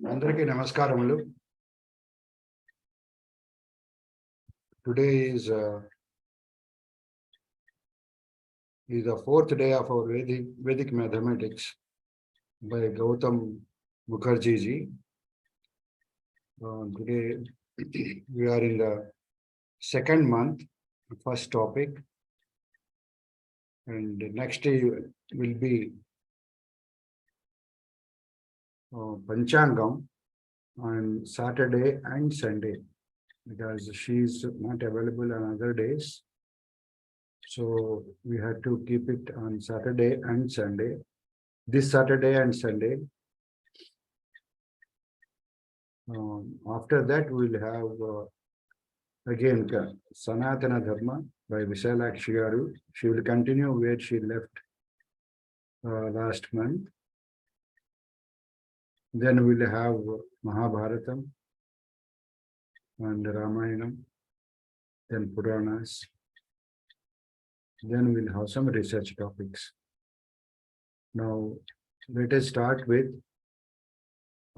Andariki namaskaramulu. Today is the fourth day of our Vedic mathematics by Goutham Mukherjee ji. Today we are in the second month, first topic, and next day will be Panchangam on Saturday and Sunday, because she is not available on other days. So we had to keep it on Saturday and Sunday. This Saturday and Sunday. After that, we'll have again Sanatana Dharma by Visalakshi Garu. She will continue where she left last month. Then we'll have Mahabharatam and Ramayanam, then Puranas. Then we'll have some research topics. Now, let us start with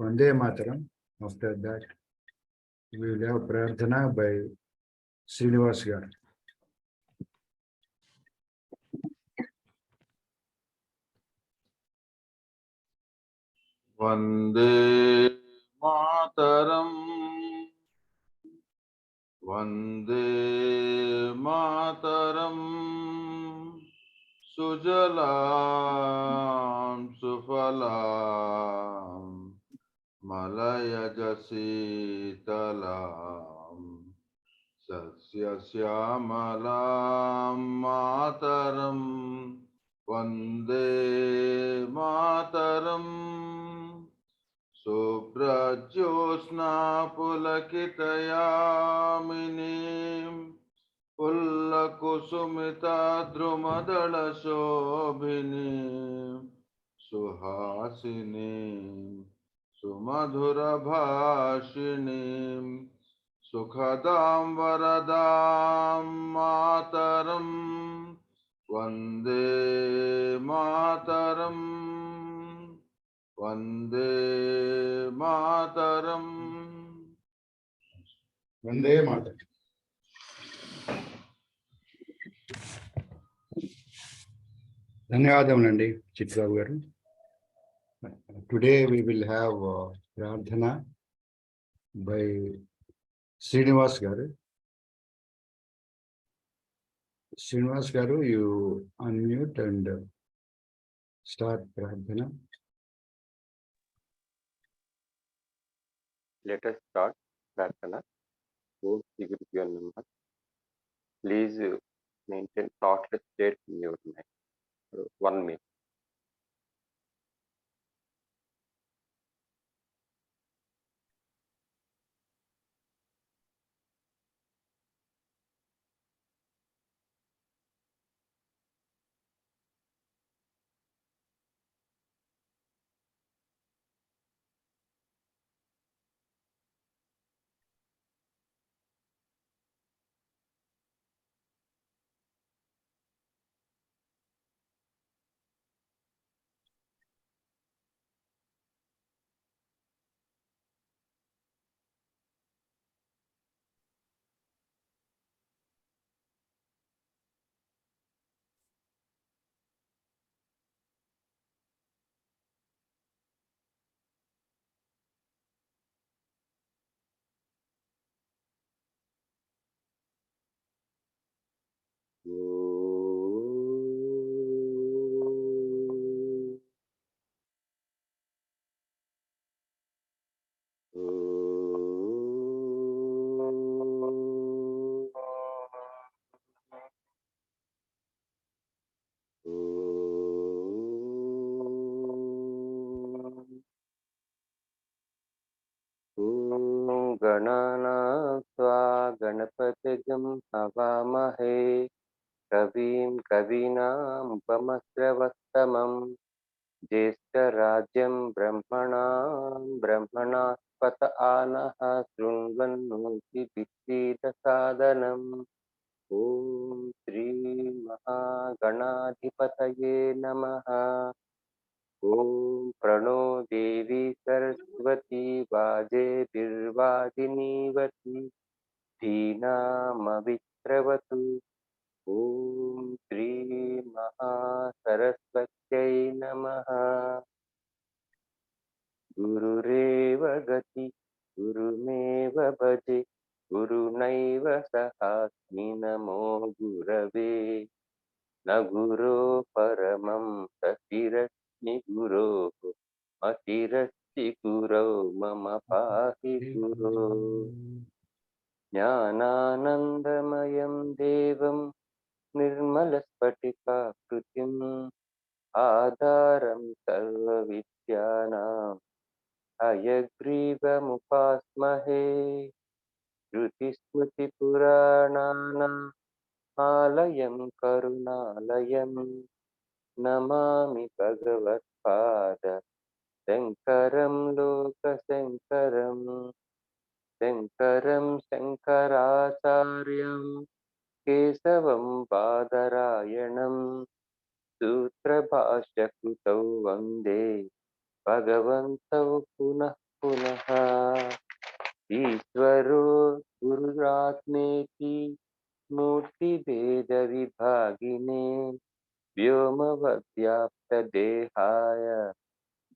Vande Mataram. After that, we will have Prarthana by Srinivas Garu. Vande Mataram, Vande Mataram, Sujalam Sufalam, Malaya Jasitalam, Sasya Syamalam Mataram, Vande Mataram. Subrajyosna pulakitayaminim Pullakusumita drumadala shobhinim Suhasinim Sumadhura bhashinim Sukhadam varadam mataram Vande mataram Vande Mataram. Vande Mataram. ధన్యవాదములండి చిట్బాబు గారు. Today we will have Prarthana by Srinivas Garu. Srinivas Garu, you unmute and start Prarthana. Let us start Prarthana. Please maintain thoughtless state in your mind for 1 minute. Ganana sva ganapatijam havamahe kavim kavinam upamasravastamam jeshtarajyam brahmanaspata anaha shrunvanoti viddhita sadhanam. Om Shri Mahaganadhipataye Namaha. ॐ प्रणो देवी सरस्वती वाजेभिर्वाजिनीवती धीनामवित्रवतु। ॐ श्रीमहासरस्वत्यै नमः। गुरुरेव गति गुरुमेव भजे गुरुनैव सहास्मि नमो गुरवे। न गुरो परमं सतिरस्मि गुरोः मतिरस्ति गुरौ मम पाहि गुरो। ज्ञानानन्दमयं देवं निर्मलस्फटिकाकृतिम् आधारं सर्वविद्यानां हयग्रीवमुपास्महे। श्रुतिस्मृतिपुराणानाम् आलयं करुणालयं नमामि भगवत्पाद शङ्करं लोकशङ्करम्। शङ्करं शङ्कराचार्यं केशवं बादरायणं सूत्रभाष्यकृतौ वन्दे भगवन्तौ पुनः पुनः। ईश्वरो गुरुरात्मेति मूर्तिभेदविभागिने व्योमवद्व्याप्तदेहाय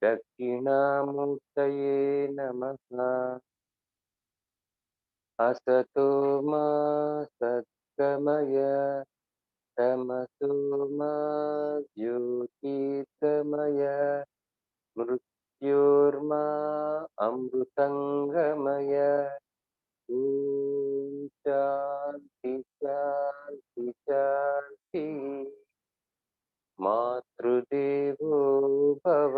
दक्षिणामूर्तये नमः। असतो मा सद्गमय तमसो मा ज्योतिर्गमय मृत्योर्मा अमृतङ्गमय। ॐ शान्ति शान्ति शान्तिः। मातृदेवो भव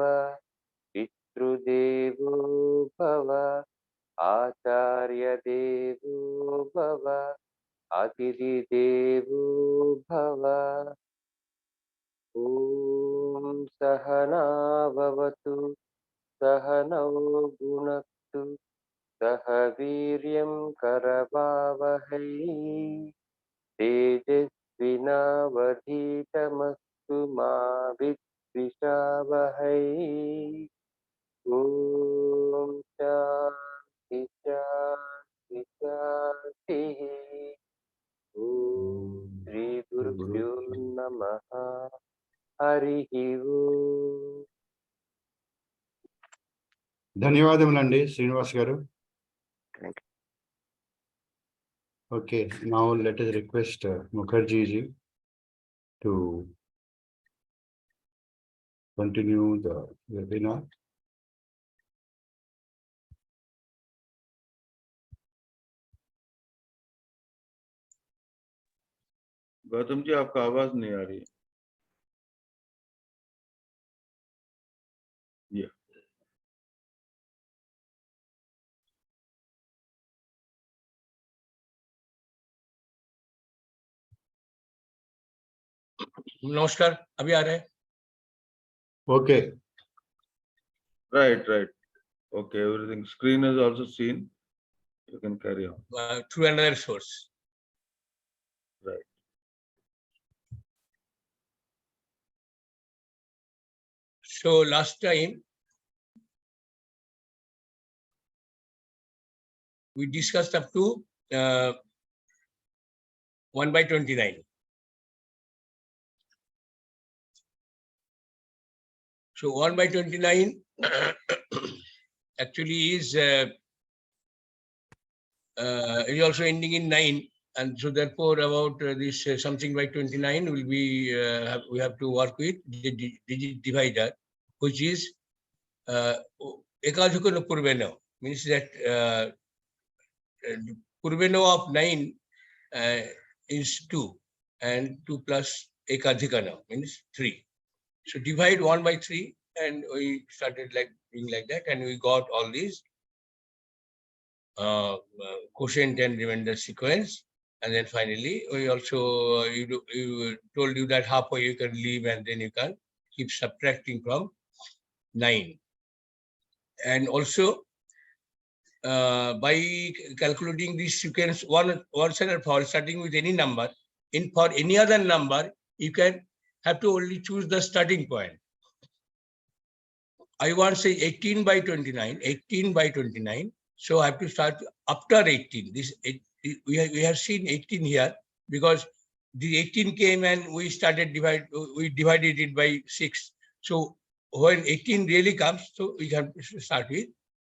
पितृदेवो भव आचार्यदेवो भव अतिथिदेवो भव। ॐ सहना भवतु सहनौ भुनक्तु सह वीर्यं करवावहै तेजस्विनावधीतमस्तु मा विद्विषावहै। ॐ शान्ति शान्ति शान्तिः। ॐ श्रीगुरुभ्यो नमः। हरिः ओम्। ధన్యవాదములండి శ్రీనివాస్ గారు. Okay, now let us request Mukherjee ji to continue the webinar. Gautam ji आपका आवाज नहीं आ रही है। नमस्कार, अभी आ रहे हैं? Okay. Right. Okay, everything. Screen is also seen. You can carry on. Through another source. Right. So last time we discussed up to 1/29. So 1/29 actually is also ending in 9, and so therefore about this something by 29 will be we have to work with the digit divider, which is ekadhikano purveno, means that purveno of 9 is 2, and 2 plus ekadhikano means 3. So divide 1/3, and we started like doing like that, and we got all these quotient and remainder sequence, and then finally we also you told you that halfway you can leave, and then you can keep subtracting from 9. And also by calculating this sequence once and for all, starting with any number, for any other number you can have to only choose the starting point. I want to say 18 by 29, 18 by 29. So I have to start after 18. We have seen 18 here because the 18 came and we divided it by 6. So when 18 really comes, so we can start with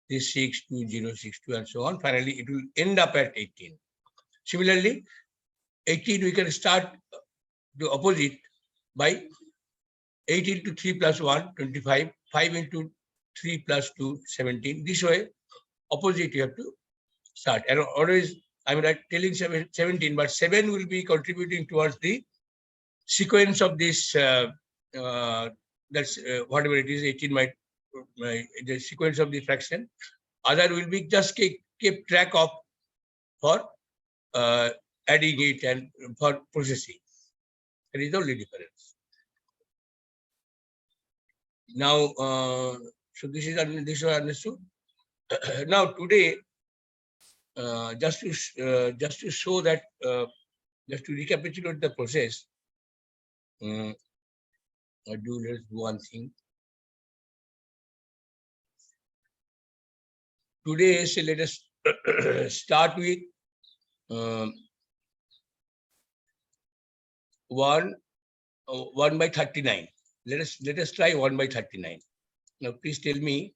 this 6, 2, 0, 6, 2, and so on. Finally, it will end up at 18. Similarly, 18 we can start the opposite by 8 into 3 plus 1, 25, 5 into 3 plus 2, 17. This way, opposite you have to start. And always, I'm not telling 17, but 7 will be contributing towards the sequence of this, that's whatever it is, 18 might, the sequence of the fraction. Other will be just keep track of for adding it and for processing. That is the only difference. Now, so this is understood. Now today, just to show that, just to recapitulate the process, let's do one thing. Today, so let us start with 1 by 39. Let us try 1 by 39. Now, please tell me.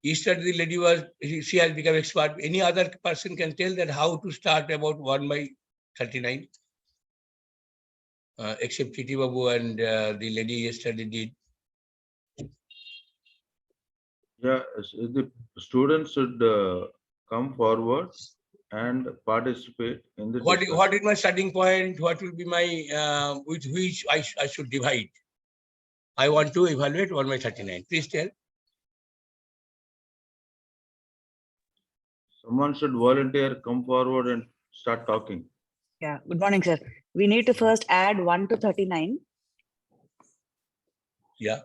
Yesterday, the lady was, she has become expert. Any other person can tell that how to start about 1 by 39, except Chiti Babu and the lady yesterday did. Yeah, the students should come forward and participate in the discussion. What is my starting point? What will be my, with which I should divide? I want to evaluate 1 by 39. Please tell. Someone should volunteer, come forward and start talking. Yeah, good morning, sir. We need to first add 1 to 39. Yeah.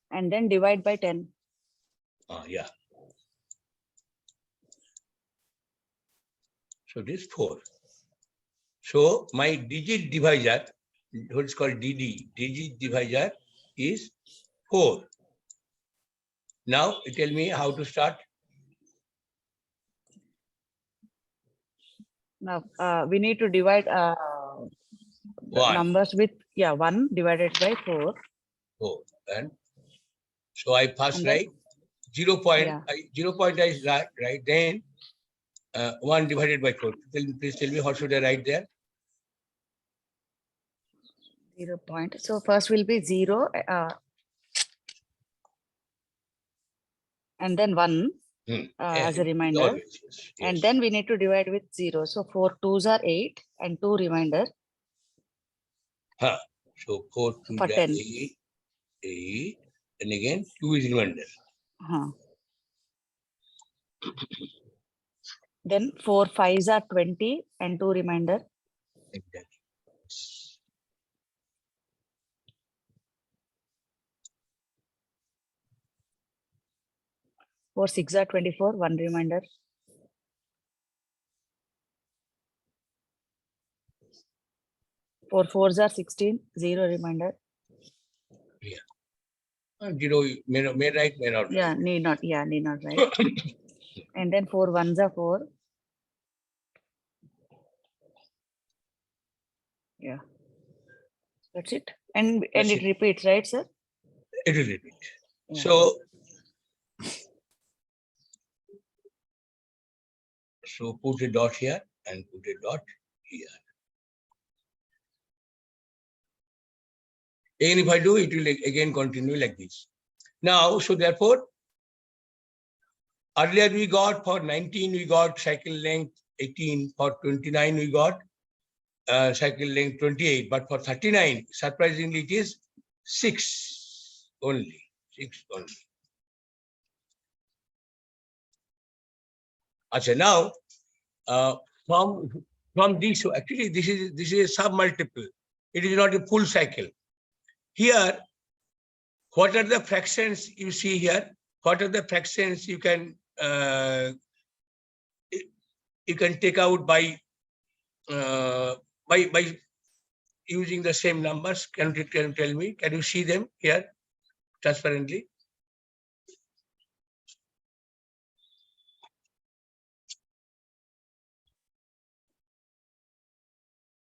And then divide by 10. Yeah. So this 4. So my digit divisor, what is called DD, digit divisor is 4. Now you tell me how to start. Now we need to divide numbers with 1 divided by 4. 4. And so I first And write 0 point. Yeah. 0 point I write. Then 1 divided by 4. Please tell me how should I write there? 0 point. So first will be 0 and then 1 as a reminder. Always, yes. And then we need to divide with 0. So 4 2s are 8 and 2 reminder. So 4 2 For 10. 8, and again 2 is reminder. Then 4 5s are 20 and 2 reminder. Exactly. 4 6 are 24, 1 reminder. 4 4s are 16, 0 reminder. Yeah. 0 may write, may not. Yeah, need not. Yeah, need not write. And then 4 1s are 4. Yeah. That's it. And it repeats, right, sir? It will repeat. Yeah. So put a dot here and put a dot here. Again, if I do, it will again continue like this. Now, so therefore, earlier we got for 19, we got cycle length 18. For 29, we got cycle length 28. But for 39, surprisingly, it is 6 only. 6 only. Okay, now, from this, actually, this is a sub-multiple. It is not a full cycle. Here, what are the fractions you see here? What are the fractions you can take out by using the same numbers? Can you tell me? Can you see them here transparently?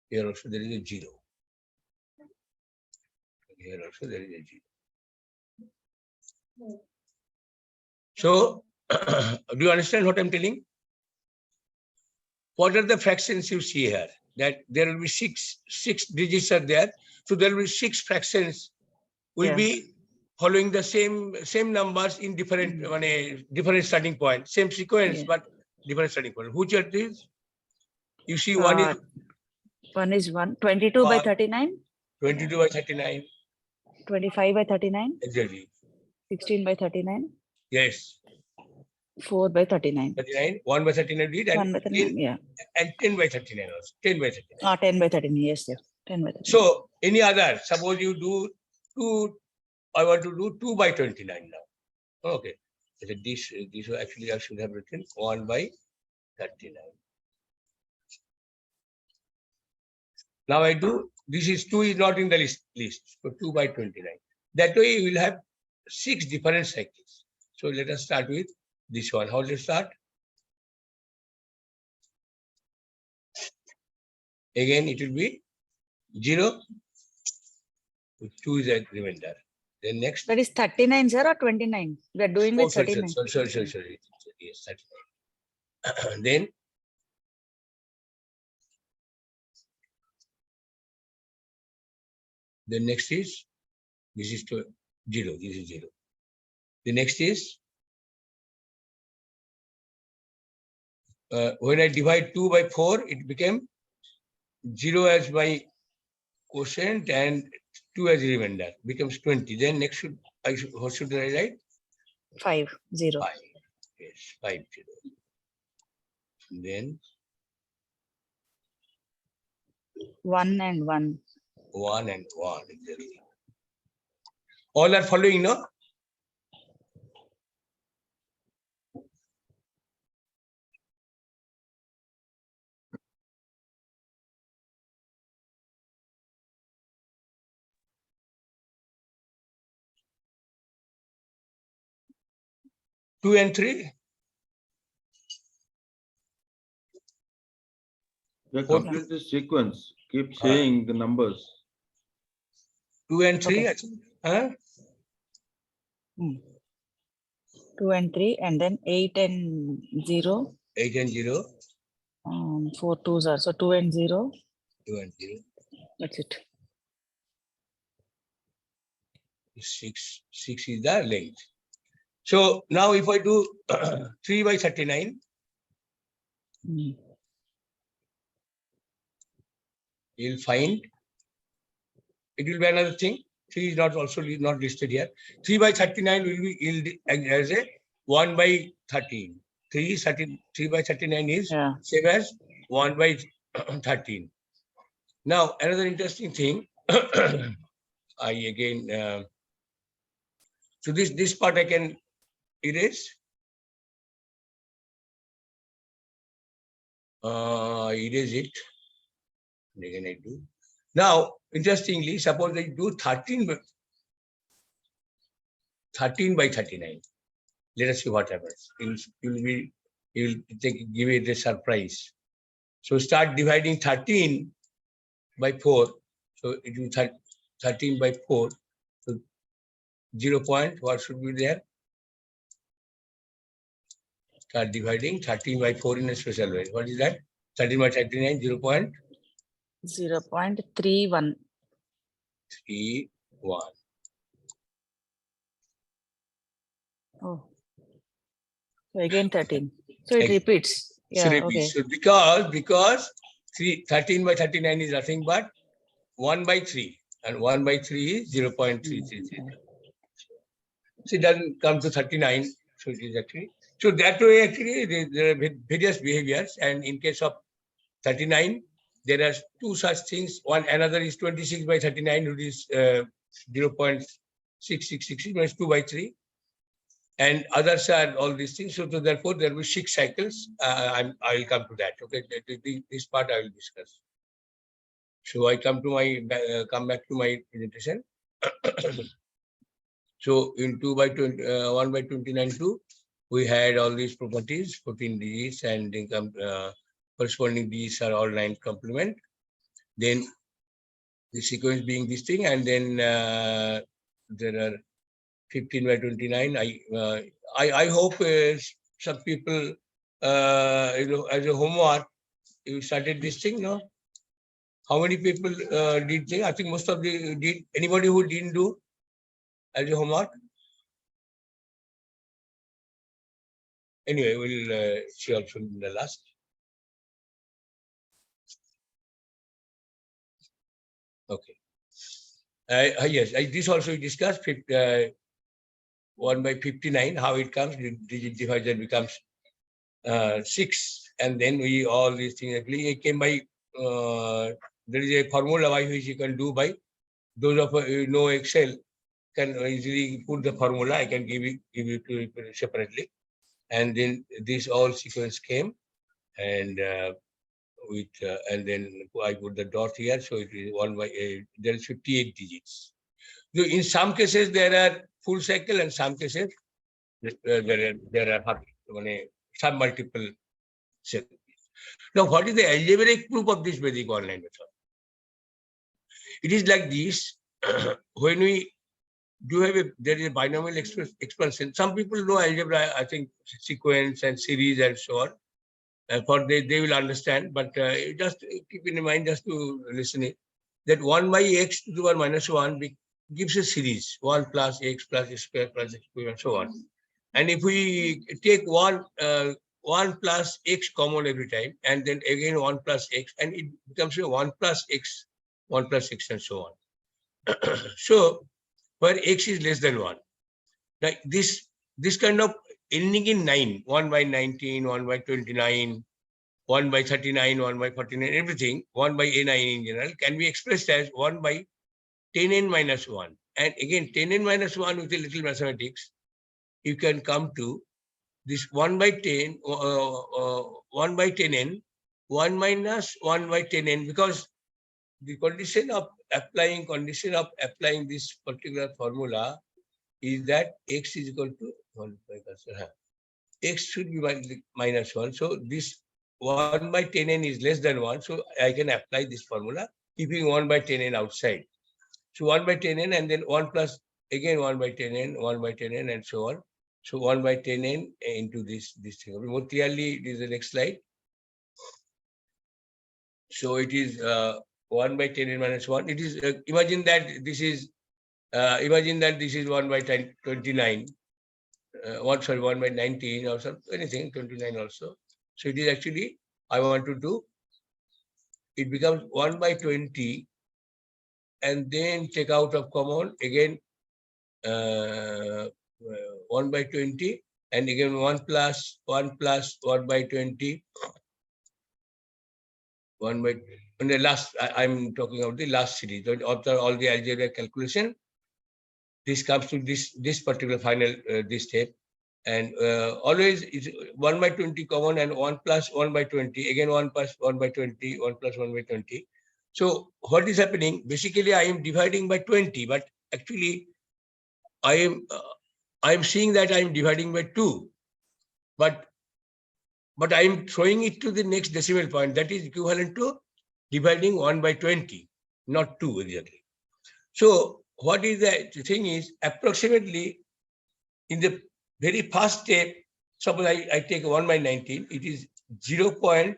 Here also there is a 0. Here also there is a 0. So, do you understand what I'm telling? What are the fractions you see here? That there will be six digits are there. So there will be 6 fractions will be following the same numbers in different different starting point, same sequence, but different starting point. Which are these? You see, one is 22 by 39, 22 by 39. 25 by 39, Exactly. 16 by 39, Yes. 4 by 39. 39, 1 by 39 did, 1 by 39, and 10 by 39 also. 10 by 39. 10 by 39, yes, sir. 10 by 39. So, any other, suppose you do 2, I want to do 2 by 29 now. Okay. So this actually I should have written 1 by 39. Now I do, this is 2 is not in the list, so 2 by 29. That way you will have 6 different cycles. So let us start with this one. How does it start? Again, it will be 0, 2 is a remainder. Then next. That is 39, sir, or 29? We are doing with 39. Sorry. Yes, 39. Then the next is, this is 0, this is 0. The next is, when I divide 2 by 4, it became 0 as my quotient and 2 as remainder, becomes 20. Then next what should I write? 5, 0. 5. Yes, 5, 0. Then 1 and 1. 1 and 1, exactly. All are following, no? Two and 3. Yeah, complete the sequence. Keep saying the numbers. 2 and 3. Okay. Huh? 2 and 3, and then 8 and 0. 8 and 0. 4 twos are, so 2 and 0. 2 and 0. That's it. 6 is the length. So now if I do 3 by 39, you'll find it will be another thing. 3 is not also not listed here. 3 by 39 will be as a 1 by 13. 3 by 39 is same as 1 by 13. Now another interesting thing. I again so this part I can erase. Erase it. Again I do. Now, interestingly, suppose I do 13 by 39. Let us see what happens. You'll give it a surprise. So start dividing 13 by 4. So it will be 13 by 4. So 0 point, what should be there? Start dividing 13 by 4 in a special way. What is that? 13 by 39, 0 point? 0.31. 31. Oh. So again 13. So it repeats. Yeah, okay. So because 13 by 39 is nothing but 1 by 3. And 1 by 3 is 0.333. So it doesn't come to 39. So it is actually. So that way actually there are various behaviors. And in case of 39, there are 2 such things. Another is 26 by 39, which is 0.6666 minus 2 by 3. And others are all these things. So therefore, there will be 6 cycles. I will come to that. Okay, this part I will discuss. So I come back to my presentation. So in 1 by 29 2, we had all these properties, 14 digits, and corresponding digits are all 9 complement. then the sequence being this thing, and then there are 15 by 29. I hope some people, as a homework, you started this thing, no? How many people did they? I think most of the did. Anybody who didn't do as a homework? Anyway, we'll see also in the last. Okay. Yes, this also we discussed. 1 by 59, how it comes, digit divisor becomes 6, and then we all these things actually it came by there is a formula by which you can do by those of you know Excel can easily put the formula. I can give you to you separately, and then this all sequence came, and and then I put the dot here, so it is 1 by 8. There is 58 digits. So in some cases there are full cycle, and some cases there are some multiple cycles. Now, what is the algebraic proof of this Vedic online method? It is like this. When we do have there is a binomial expansion. Some people know algebra, I think sequence and series and so on. For they will understand, but just keep in mind, just to listen it, that 1 by x to the power minus 1 gives a series, 1 plus x square plus x square and so on. And if we take 1 plus x common every time, and then again 1 plus x, and it becomes a 1 plus x and so on. So where x is less than 1. Now this kind of ending in 9, 1 by 19, 1 by 29, 1 by 39, 1 by 49, everything, 1 by a9 in general, can be expressed as 1 by 10n minus 1. And again, 10n minus 1 with a little mathematics, you can come to this 1 by 10, 1 by 10n, 1 minus 1 by 10n, because the condition of applying this particular formula is that x is equal to 1 by x should be minus 1. So this 1 by 10n is less than 1. So I can apply this formula, keeping 1 by 10n outside. So 1 by 10n, and then 1 plus again 1 by 10n, 1 by 10n, and so on. So 1 by 10n into this thing. More clearly, it is the next slide. So it is 1 by 10n minus 1. It is imagine that this is 1 by 29. 1 by 19 or something, anything, 29 also. So it is actually, I want to do, it becomes 1 by 20, and then take out of common again 1 by 20, and again 1 plus 1 by 20, 1 by, and the last, I'm talking about the last series. After all the algebraic calculation, this comes to this particular final this step, and always it's 1 by 20 common, and 1 plus 1 by 20, again 1 plus 1 by 20, 1 plus 1 by 20. So what is happening? Basically, I am dividing by 20, but actually I am seeing that I am dividing by 2, but I am throwing it to the next decimal point. That is equivalent to dividing 1 by 20, not 2 exactly. So what is the thing is, approximately in the very first step, suppose I take 1 by 19, it is 0. 1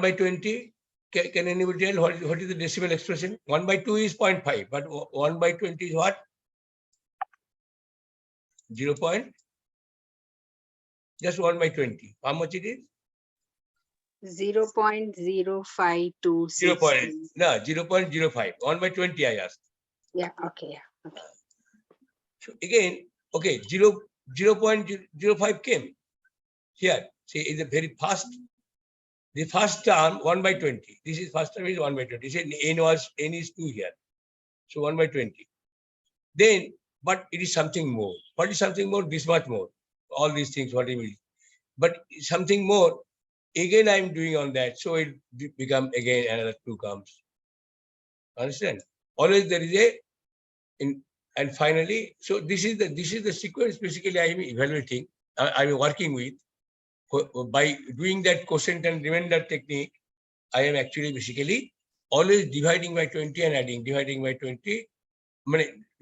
by 20, can anybody tell what is the decimal expression? 1 by 2 is 0.5, but 1 by 20 is what? 0. Just 1 by 20. How much it is? 0.0526. 0.05. 1 by 20, I asked. Yeah, okay. Okay. So again, okay, 0.05 came here. See, in the very first, the first term 1 by 20. This is first term is 1 by 20. Say n is 2 here. So 1 by 20. Then, but it is something more. What is something more? This much more. All these things, what it means. But something more, again I am doing on that. So it become again another 2 comes. Understand? Always there is a and finally, so this is the sequence basically I am evaluating, I am working with by doing that quotient and remainder technique. I am actually basically always dividing by 20 and adding, dividing by 20.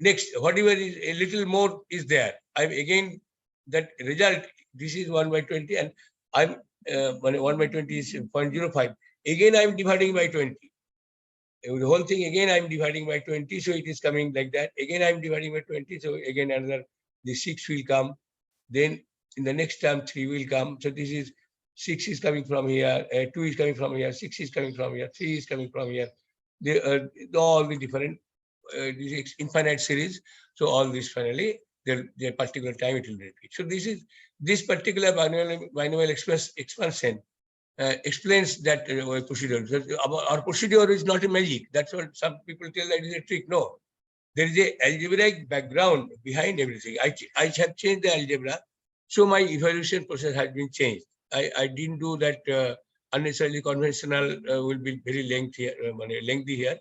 Next, whatever is a little more is there. I'm again that result. This is 1 by 20, and I'm 1 by 20 is 0.05. Again, I'm dividing by 20. The whole thing again I'm dividing by 20, so it is coming like that. Again I'm dividing by 20, so again another the 6 will come. Then in the next term 3 will come. So this is 6 is coming from here, 2 is coming from here, 6 is coming from here, 3 is coming from here. They all the different this infinite series. So all this finally their particular time it will repeat. So this particular binomial expansion explains that procedure. Our procedure is not a magic. That's what some people tell that is a trick. No, there is a algebraic background behind everything. I have changed the algebra, so my evaluation process has been changed. I didn't do that unnecessarily conventional will be very lengthy here.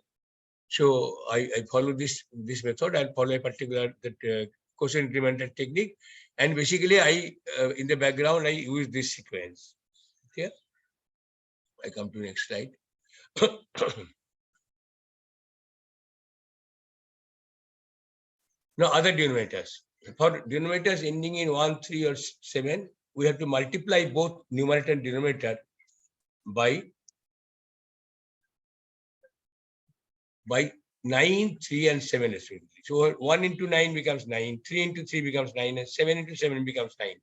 So I follow this method and follow a particular that quotient incremental technique, and basically I in the background I use this sequence. Okay. I come to next slide. Now, other denominators. For denominators ending in 1, 3, or 7, we have to multiply both numerator and denominator by 9, 3, and 7 respectively. So 1 into 9 becomes 9, 3 into 3 becomes 9, and 7 into 7 becomes 9.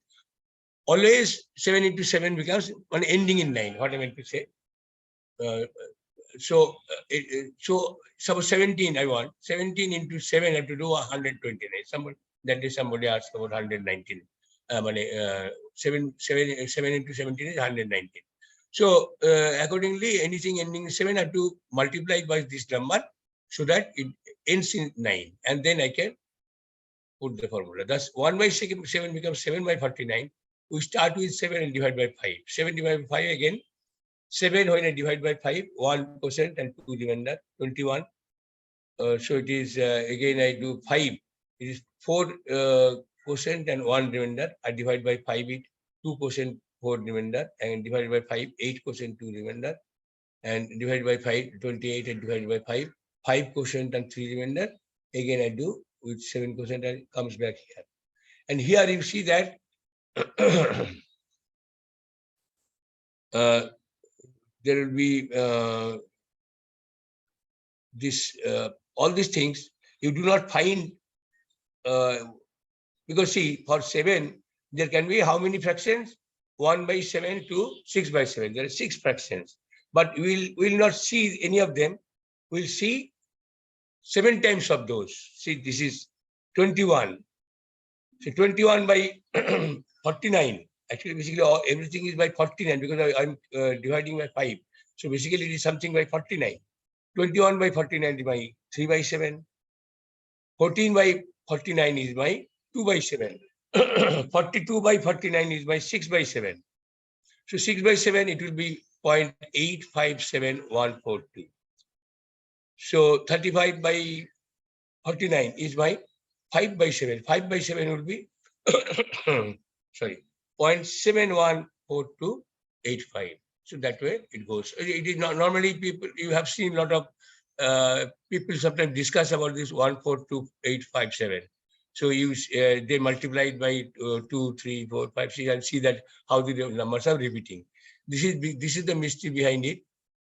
Always 7 into 7 becomes one ending in 9, what I meant to say. So suppose 17 I want, 17 into 7 I have to do 129. Somebody asked about 119. 7 into 17 is 119. So accordingly, anything ending in 7 I have to multiply by this number so that it ends in 9, and then I can put the formula. Thus 1 by 7 becomes 7 by 49. We start with 7 and divide by 5. 7 divided by 5 again. 7 when I divide by 5, 1% and 2 remainder, 21. So it is again I do 5. It is 4% and 1 remainder. I divide by 5 it 2%, 4 remainder, and divide by 5, 8%, 2 remainder, and divide by 5, 28, and divide by 5, 5% and 3 remainder. Again I do with 7% and comes back here. And here you see that there will be all these things you do not find because see, for 7 there can be how many fractions? 1 by 7 to 6 by 7. There are 6 fractions, but we will not see any of them. We'll see 7 times of those. See, this is 21. So 21 by 49. Actually, basically everything is by 49 because I'm dividing by 5. So basically it is something by 49. 21 by 49 is my 3 by 7. 14 by 49 is my 2 by 7. 42 by 49 is my 6 by 7. So 6 by 7, it will be 0.857142. So 35 by 49 is my 5 by 7. 5 by 7 will be, sorry, 0.714285. So that way it goes. It is not normally people, you have seen a lot of people sometimes discuss about this 142,857. So you they multiply it by 2, 3, 4, 5, 6 and see that how the numbers are repeating. This is the mystery behind it.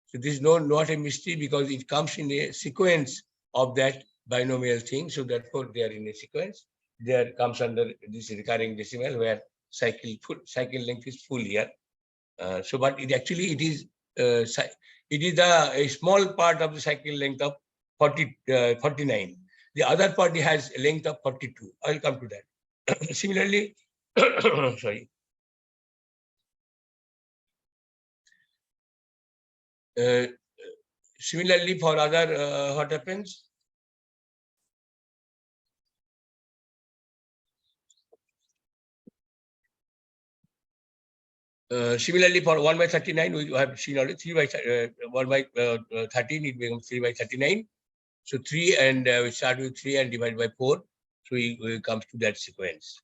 So this is not a mystery because it comes in a sequence of that binomial thing. So therefore they are in a sequence. There comes under this recurring decimal where cycle length is full here. So but it actually it is a small part of the cycle length of 49. The other part has a length of 42. I will come to that. Similarly, sorry. Similarly, for other, what happens? Similarly, for 1 by 39, we have seen already 3 by 1 by 13, it becomes 3 by 39. So 3 and we start with 3 and divide by 4. So we comes to that sequence.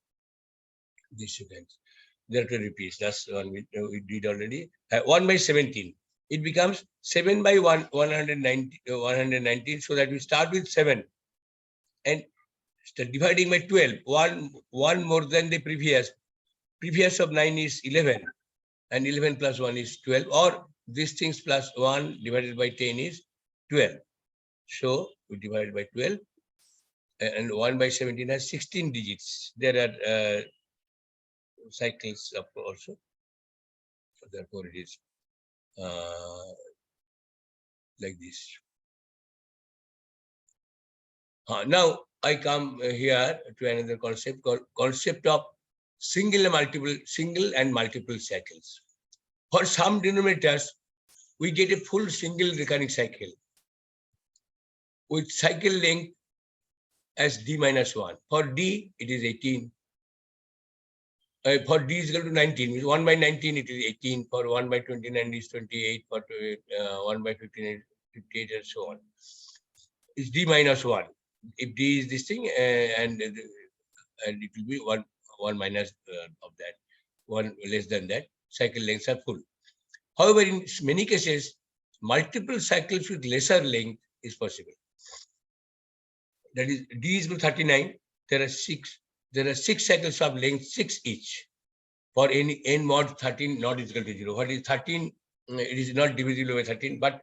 This sequence. There are 2 repeats. That's one we did already. 1 by 17. it becomes 7 by 119, so that we start with 7 and dividing by 12, one more than the previous of 9 is 11, and 11 plus 1 is 12, or these things plus 1 divided by 10 is 12. So we divide by 12, and 1 by 17 has 16 digits. There are cycles up also. So therefore it is like this. Now I come here to another concept called concept of single and multiple cycles. For some denominators, we get a full single recurring cycle with cycle length as d minus 1. For d, it is 18. For d is equal to 19. With 1 by 19, it is 18. For 1 by 29, it is 28. For 1 by 15, 58, and so on. It's d minus 1. If d is this thing, and it will be 1 minus of that, 1 less than that, cycle lengths are full. However, in many cases, multiple cycles with lesser length is possible. That is, d is equal to 39. There are 6 cycles of length 6 each. For any n mod 13 not is equal to 0. What is 13? It is not divisible by 13, but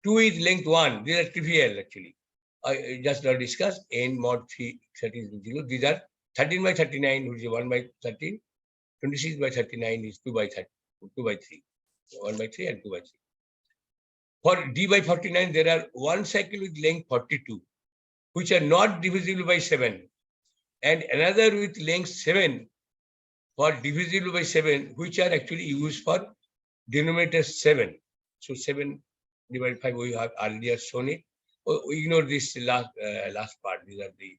2 is length 1. These are trivial actually. I just now discussed n mod 13 is 0. These are 13 by 39, which is 1 by 13. 26 by 39 is 2 by 3. 1 by 3 and 2 by 3. For d by 49, there are one cycle with length 42, which are not divisible by 7, and another with length 7 for divisible by 7, which are actually used for denominator 7. So 7 divided by 5, we have earlier shown it. We ignore this last part. These are these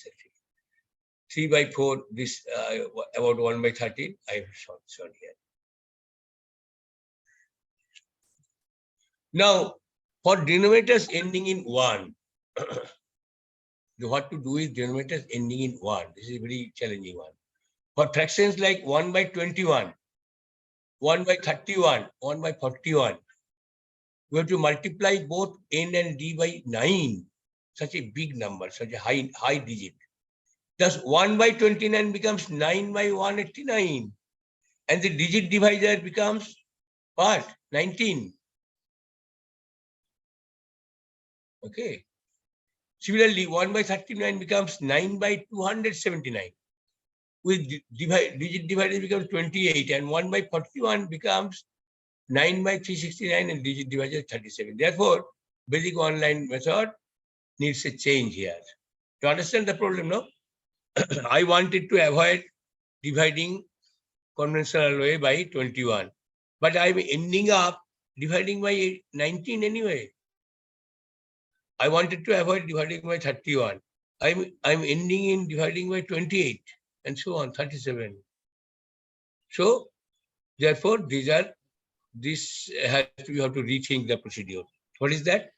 actually. 3 by 4, this about 1 by 13, I have shown here. Now, for denominators ending in 1, what to do with denominators ending in 1? This is a very challenging one. For fractions like 1 by 21, 1 by 31, 1 by 41, we have to multiply both n and d by 9, such a big number, such a high digit. Thus, 1 by 29 becomes 9 by 189, and the digit divisor becomes what? 19. Okay. Similarly, 1 by 39 becomes 9 by 279. With digit divisor becomes 28, and 1 by 41 becomes 9 by 369, and digit divisor 37. Therefore, basic online method needs a change here. You understand the problem, no? I wanted to avoid dividing conventional way by 21, but I'm ending up dividing by 19 anyway. I wanted to avoid dividing by 31. I'm ending in dividing by 28, and so on, 37. So, therefore, you have to rethink the procedure. What is that?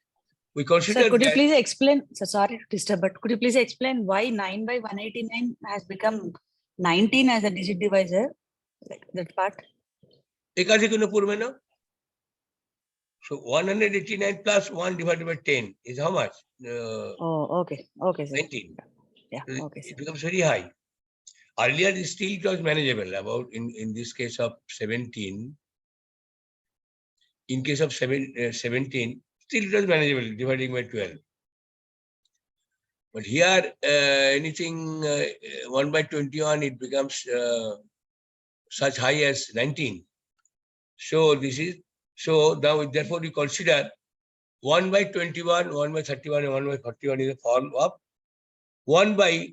We consider. Sir, could you please explain? So sorry to disturb, but could you please explain why 9 by 189 has become 19 as a digit divisor? Like that part. So 189 plus 1 divided by 10 is how much? Okay, sir. 19. Yeah, So okay, sir. it becomes very high. Earlier, it was manageable. About in this case of 17, in case of 17, still it was manageable, dividing by 12. But here, anything 1 by 21, it becomes such high as 19. So this is, so now therefore we consider 1 by 21, 1 by 31, and 1 by 41 is a form of 1 by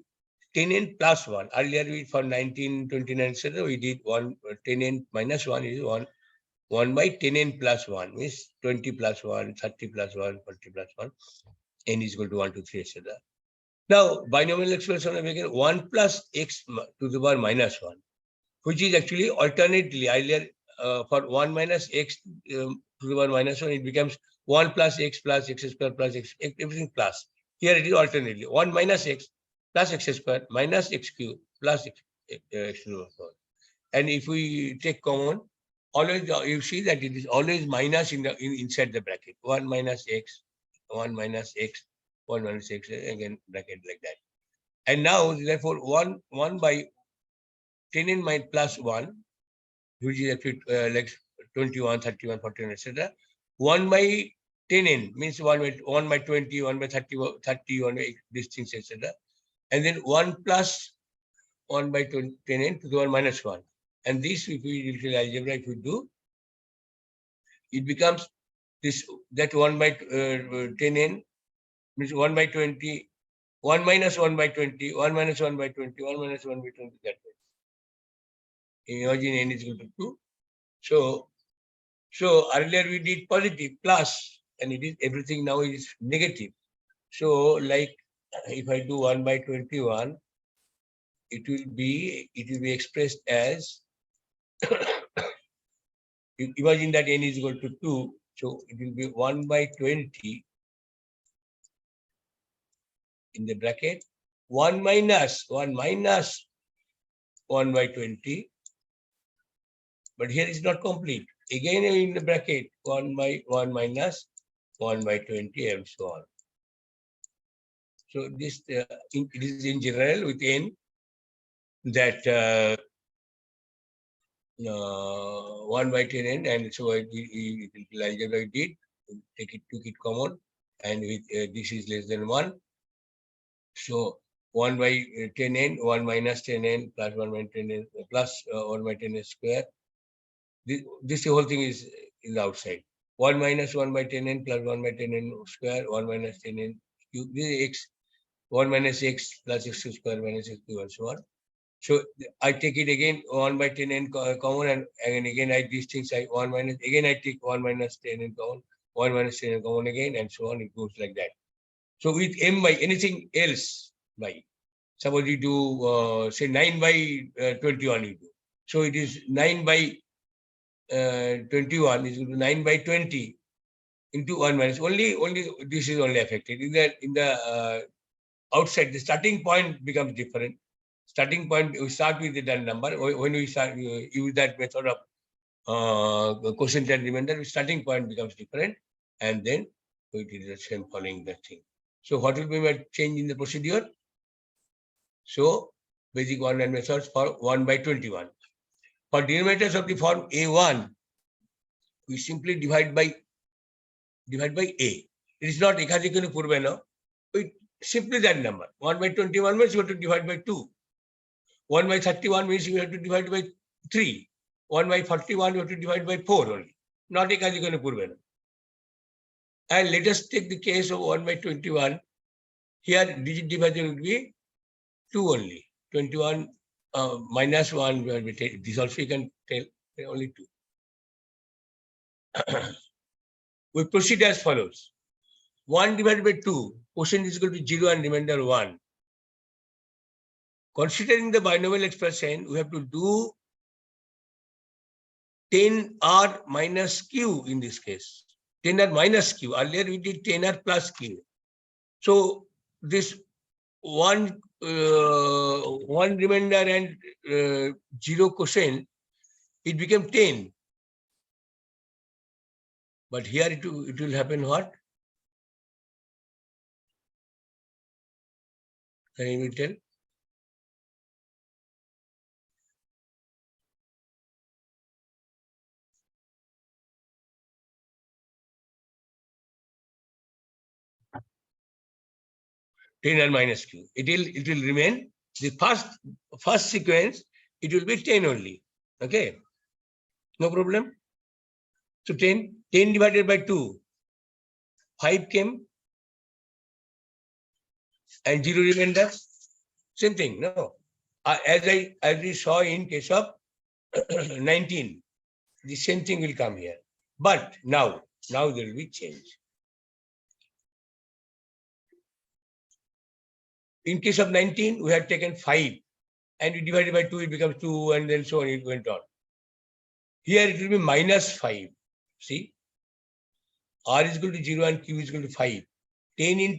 10n plus 1. Earlier we for 19, 29, etc. we did 10n minus 1 is 1 by 10n plus 1 means 20 plus 1, 30 plus 1, 40 plus 1, n is equal to 1, 2, 3, etc. Now, binomial expression of again 1 plus x to the power minus 1, which is actually alternately earlier for 1 minus x to the power minus 1, it becomes 1 plus x square plus x, everything plus. Here it is alternately 1 minus x plus x square minus x cube plus x to the power. And if we take common, always you see that it is always minus inside the bracket. 1 minus x, 1 minus x, 1 minus x, again bracket like that. And now therefore 1 by 10n minus plus 1, which is actually like 21, 31, 41, etc. 1 by 10n means 1 by 20, 1 by 30, 1 by these things, etc. And then 1 plus 1 by 10n to the 1 minus 1. And this, if we little algebra, if we do, it becomes this, that 1 by 10n means 1 by 20, 1 minus 1 by 20, 1 minus 1 by 20, 1 minus 1 by 20, that way. Imagine n is equal to 2. So earlier we did positive plus, and it is everything now is negative. So like if I do 1 by 21, it will be expressed as imagine that n is equal to 2, so it will be 1 by 20 in the bracket, 1 minus 1 by 20, but here it's not complete. Again in the bracket, 1 by 1 minus 1 by 20 and so on. So this it is in general with n that 1 by 10n, and so I did took it common, and with this is less than 1. So 1 by 10n, 1 minus 10n plus 1 by 10n plus 1 by 10n square. This whole thing is outside. 1 minus 1 by 10n plus 1 by 10n square, 1 minus 10n cube. This is x. 1 minus x plus x square minus x cube and so on. So I take it again 1 by 10n common, and again I these things I 1 minus, again I take 1 minus 10n common, 1 minus 10n common again, and so on. It goes like that. So with m by anything else by, suppose you do say 9 by 21 you do. So it is 9 by 21 is equal to 9 by 20 into 1 minus, only this is only affected. In the outside, the starting point becomes different. Starting point, we start with the done number. When we start use that method of quotient and remainder, the starting point becomes different, and then it is the same following that thing. So what will be my change in the procedure? So basic one and methods for 1 by 21. For denominators of the form A1, we simply divide by A. It is not ekajikunu purve, no. We simply that number. 1 by 21 means you have to divide by 2. 1 by 31 means you have to divide by 3. 1 by 41 you have to divide by 4 only. Not ekajikunu purve, no. And let us take the case of 1 by 21. Here digit division will be 2 only. 21 minus 1, this also you can tell only 2. We proceed as follows. 1 divided by 2, quotient is equal to 0 and remainder 1. Considering the binomial expression, we have to do 10r minus q in this case. 10r minus q. Earlier we did 10r plus q. So this one remainder and 0 quotient, it became 10. But here it will happen what? Can you tell? Ten minus q. It will remain the first sequence. It will be 10 only. Okay. No problem. So 10 divided by 2. 5 came. And 0 remainder. Same thing. No. As we saw in case of 19, the same thing will come here. But now there will be change. In case of 19, we had taken 5 and we divided by 2, it becomes 2, and then so on, it went on. Here it will be minus 5. See, r is equal to 0 and q is equal to 5. 10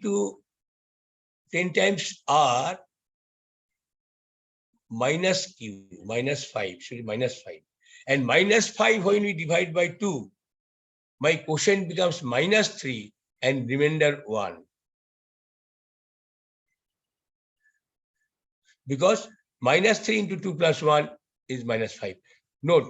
times r minus q, minus 5, so minus 5. And -5 when we divide by 2, my quotient becomes -3 and remainder 1. Because -3 into 2 plus 1 is -5. Note,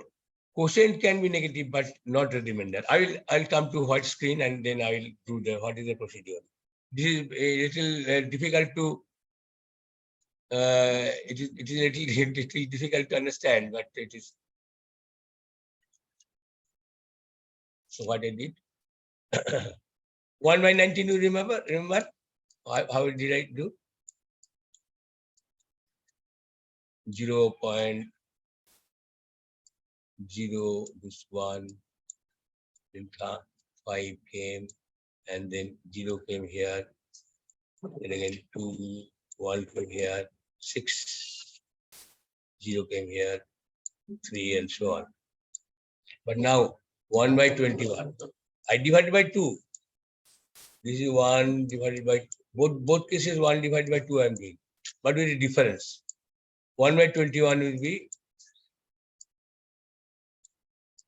quotient can be negative, but not a remainder. I'll come to white screen and then I will do what is the procedure. This is a little difficult to, it is a little difficult to understand, but it is. So what I did, 1 by 19, you remember? How did I do? 0.0, this 1, then 5 came, and then 0 came here, and again 2, 1 came here, 6, 0 came here, 3, and so on. But now 1 by 21, I divided by 2. This is 1 divided by, both cases 1 divided by 2 I am doing, but with a difference. 1 by 21 will be,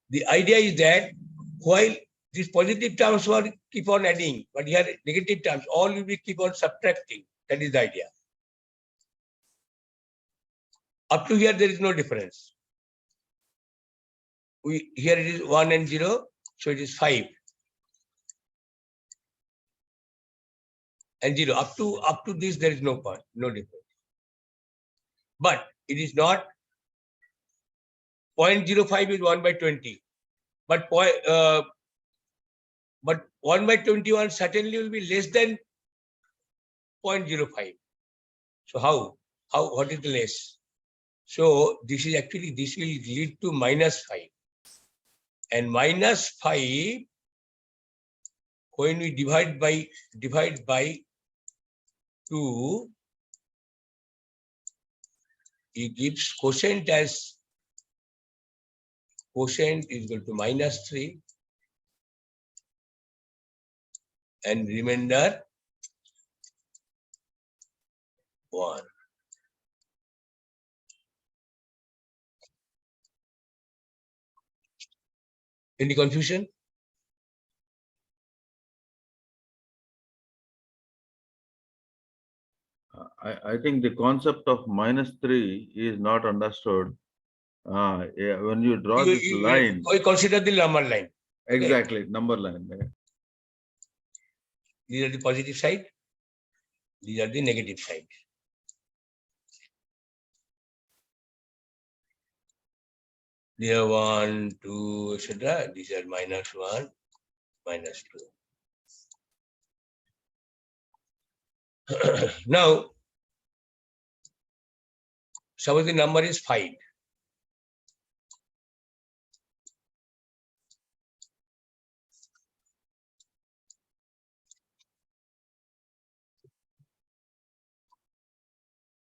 the idea is that while these positive terms will keep on adding, but here negative terms, all will be keep on subtracting. That is the idea. Up to here, there is no difference. Here it is 1 and 0, so it is 5. And 0. Up to this, there is no point, no difference. But it is not 0.05 is 1 by 20. But 1 by 21 certainly will be less than 0.05. So what is the less? So this is actually, this will lead to -5. And -5, when we divide by 2, it gives quotient as quotient is equal to -3 and remainder 1. Any confusion? I think the concept of -3 is not understood. Yeah, when you draw this line. We consider the number line. Exactly, number line. These are the positive side. These are the negative side. These are 1, 2, etc. These are -1, -2. Now, suppose the number is 5.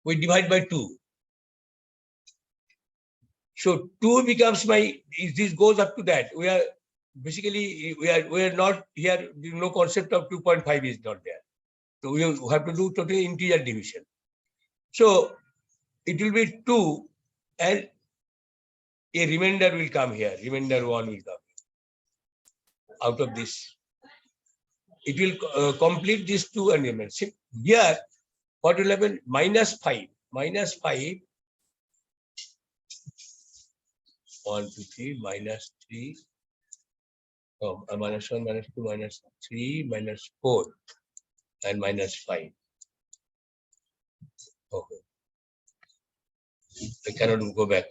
We divide by 2. So 2 becomes my, this goes up to that. We are basically, we are not here, no concept of 2.5 is not there. So we have to do totally integer division. So it will be 2 and a remainder will come here. Remainder 1 will come out of this. It will complete these 2 and remainder. Here, what will happen? -5. -5. 1, 2, 3, -3. Oh, -1, -2, -3, -4, and -5. Okay. I cannot go back.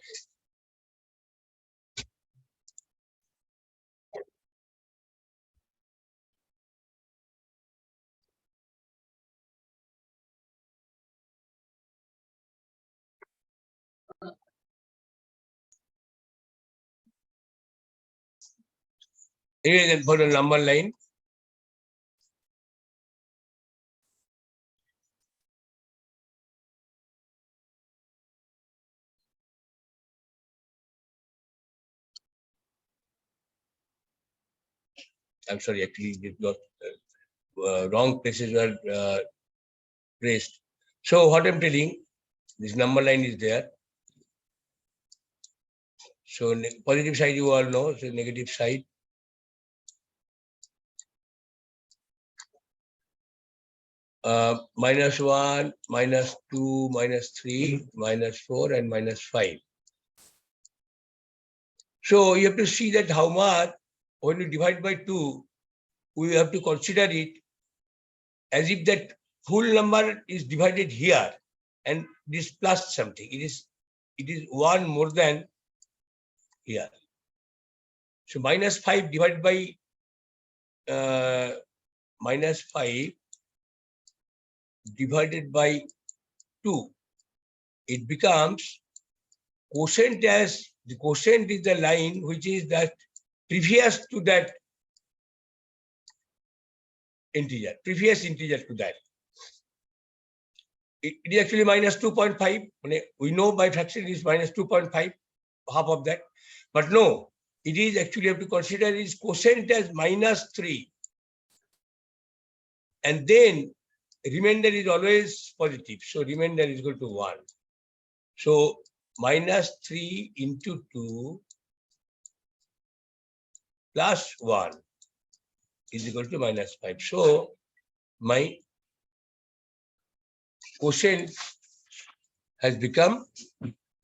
Anyway, then for the number line, I'm sorry, actually, it got wrong places were placed. So what I'm telling, this number line is there. So positive side you all know, so negative side. -1, -2, -3, -4, and -5. So you have to see that how much, when you divide by 2, we have to consider it as if that full number is divided here and this plus something. It is 1 more than here. So -5 divided by -5 divided by 2, it becomes quotient. As the quotient is the line which is that previous to that integer, previous integer to that. It is actually -2.5. We know by fraction is -2.5, half of that. But no, it is actually, you have to consider its quotient as -3. And then remainder is always positive. So remainder is equal to 1. So -3 into 2 plus 1 is equal to -5. So my quotient has become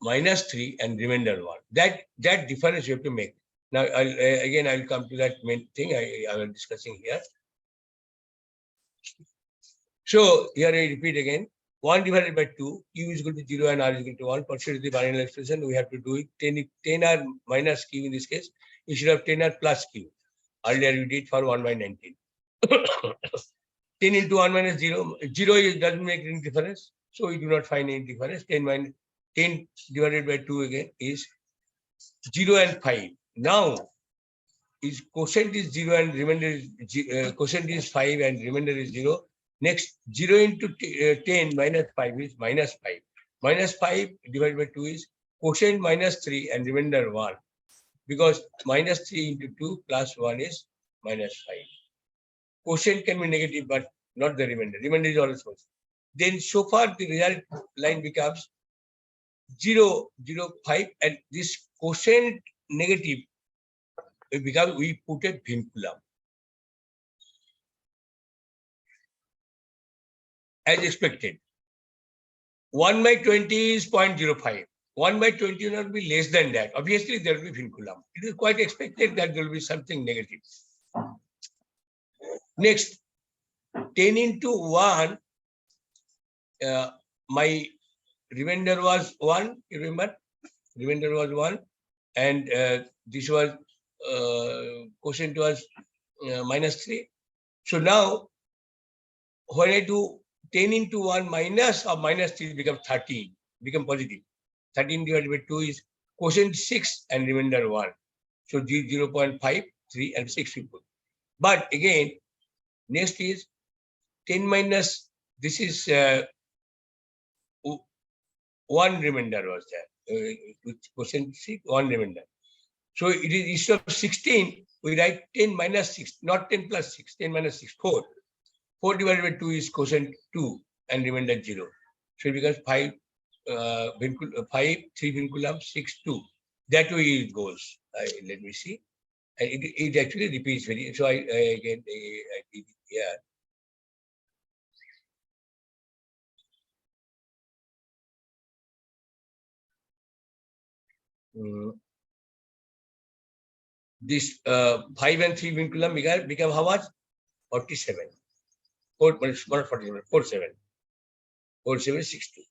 -3 and remainder 1. That difference you have to make. Now I'll come to that main thing I was discussing here. So here I repeat again, 1 divided by 2, q is equal to 0 and r is equal to 1. Pursuant to the binary expression, we have to do it 10r minus q in this case, instead of 10r plus q. Earlier we did for 1 by 19. 10 into 1 minus 0, 0 doesn't make any difference. So we do not find any difference. 10 divided by 2 again is 0 and 5. Now, is quotient is 0 and remainder is quotient is 5 and remainder is 0. Next, 0 into 10 minus 5 is -5. -5 divided by 2 is quotient -3 and remainder 1. Because -3 into 2 plus 1 is -5. Quotient can be negative, but not the remainder. Remainder is always positive. Then so far the result line becomes 0, 0, 5, and this quotient negative because we put a vinculum. As expected. 1 by 20 is 0.05. 1 by 20 will not be less than that. Obviously, there will be vinculum. It is quite expected that there will be something negative. Next, 10 into 1, my remainder was 1, you remember? Remainder was 1, and this was, quotient was -3. So now, when I do 10 into 1 minus or -3 becomes 13, become positive. 13 divided by 2 is quotient 6 and remainder 1. So 0.5, 3 and 6 people. But again, next is 10 minus, this is 1 remainder was there. With quotient 6, 1 remainder. So it is instead of 16, we write 10 minus 6, not 10 plus 6, 10 minus 6, 4. 4 divided by 2 is quotient 2 and remainder 0. So it becomes 5, 3 vinculum, 6, 2. That way it goes. Let me see. And it actually repeats very. So I did it here. This 5 and 3 vinculum become how much? 47. 47. 47, 60.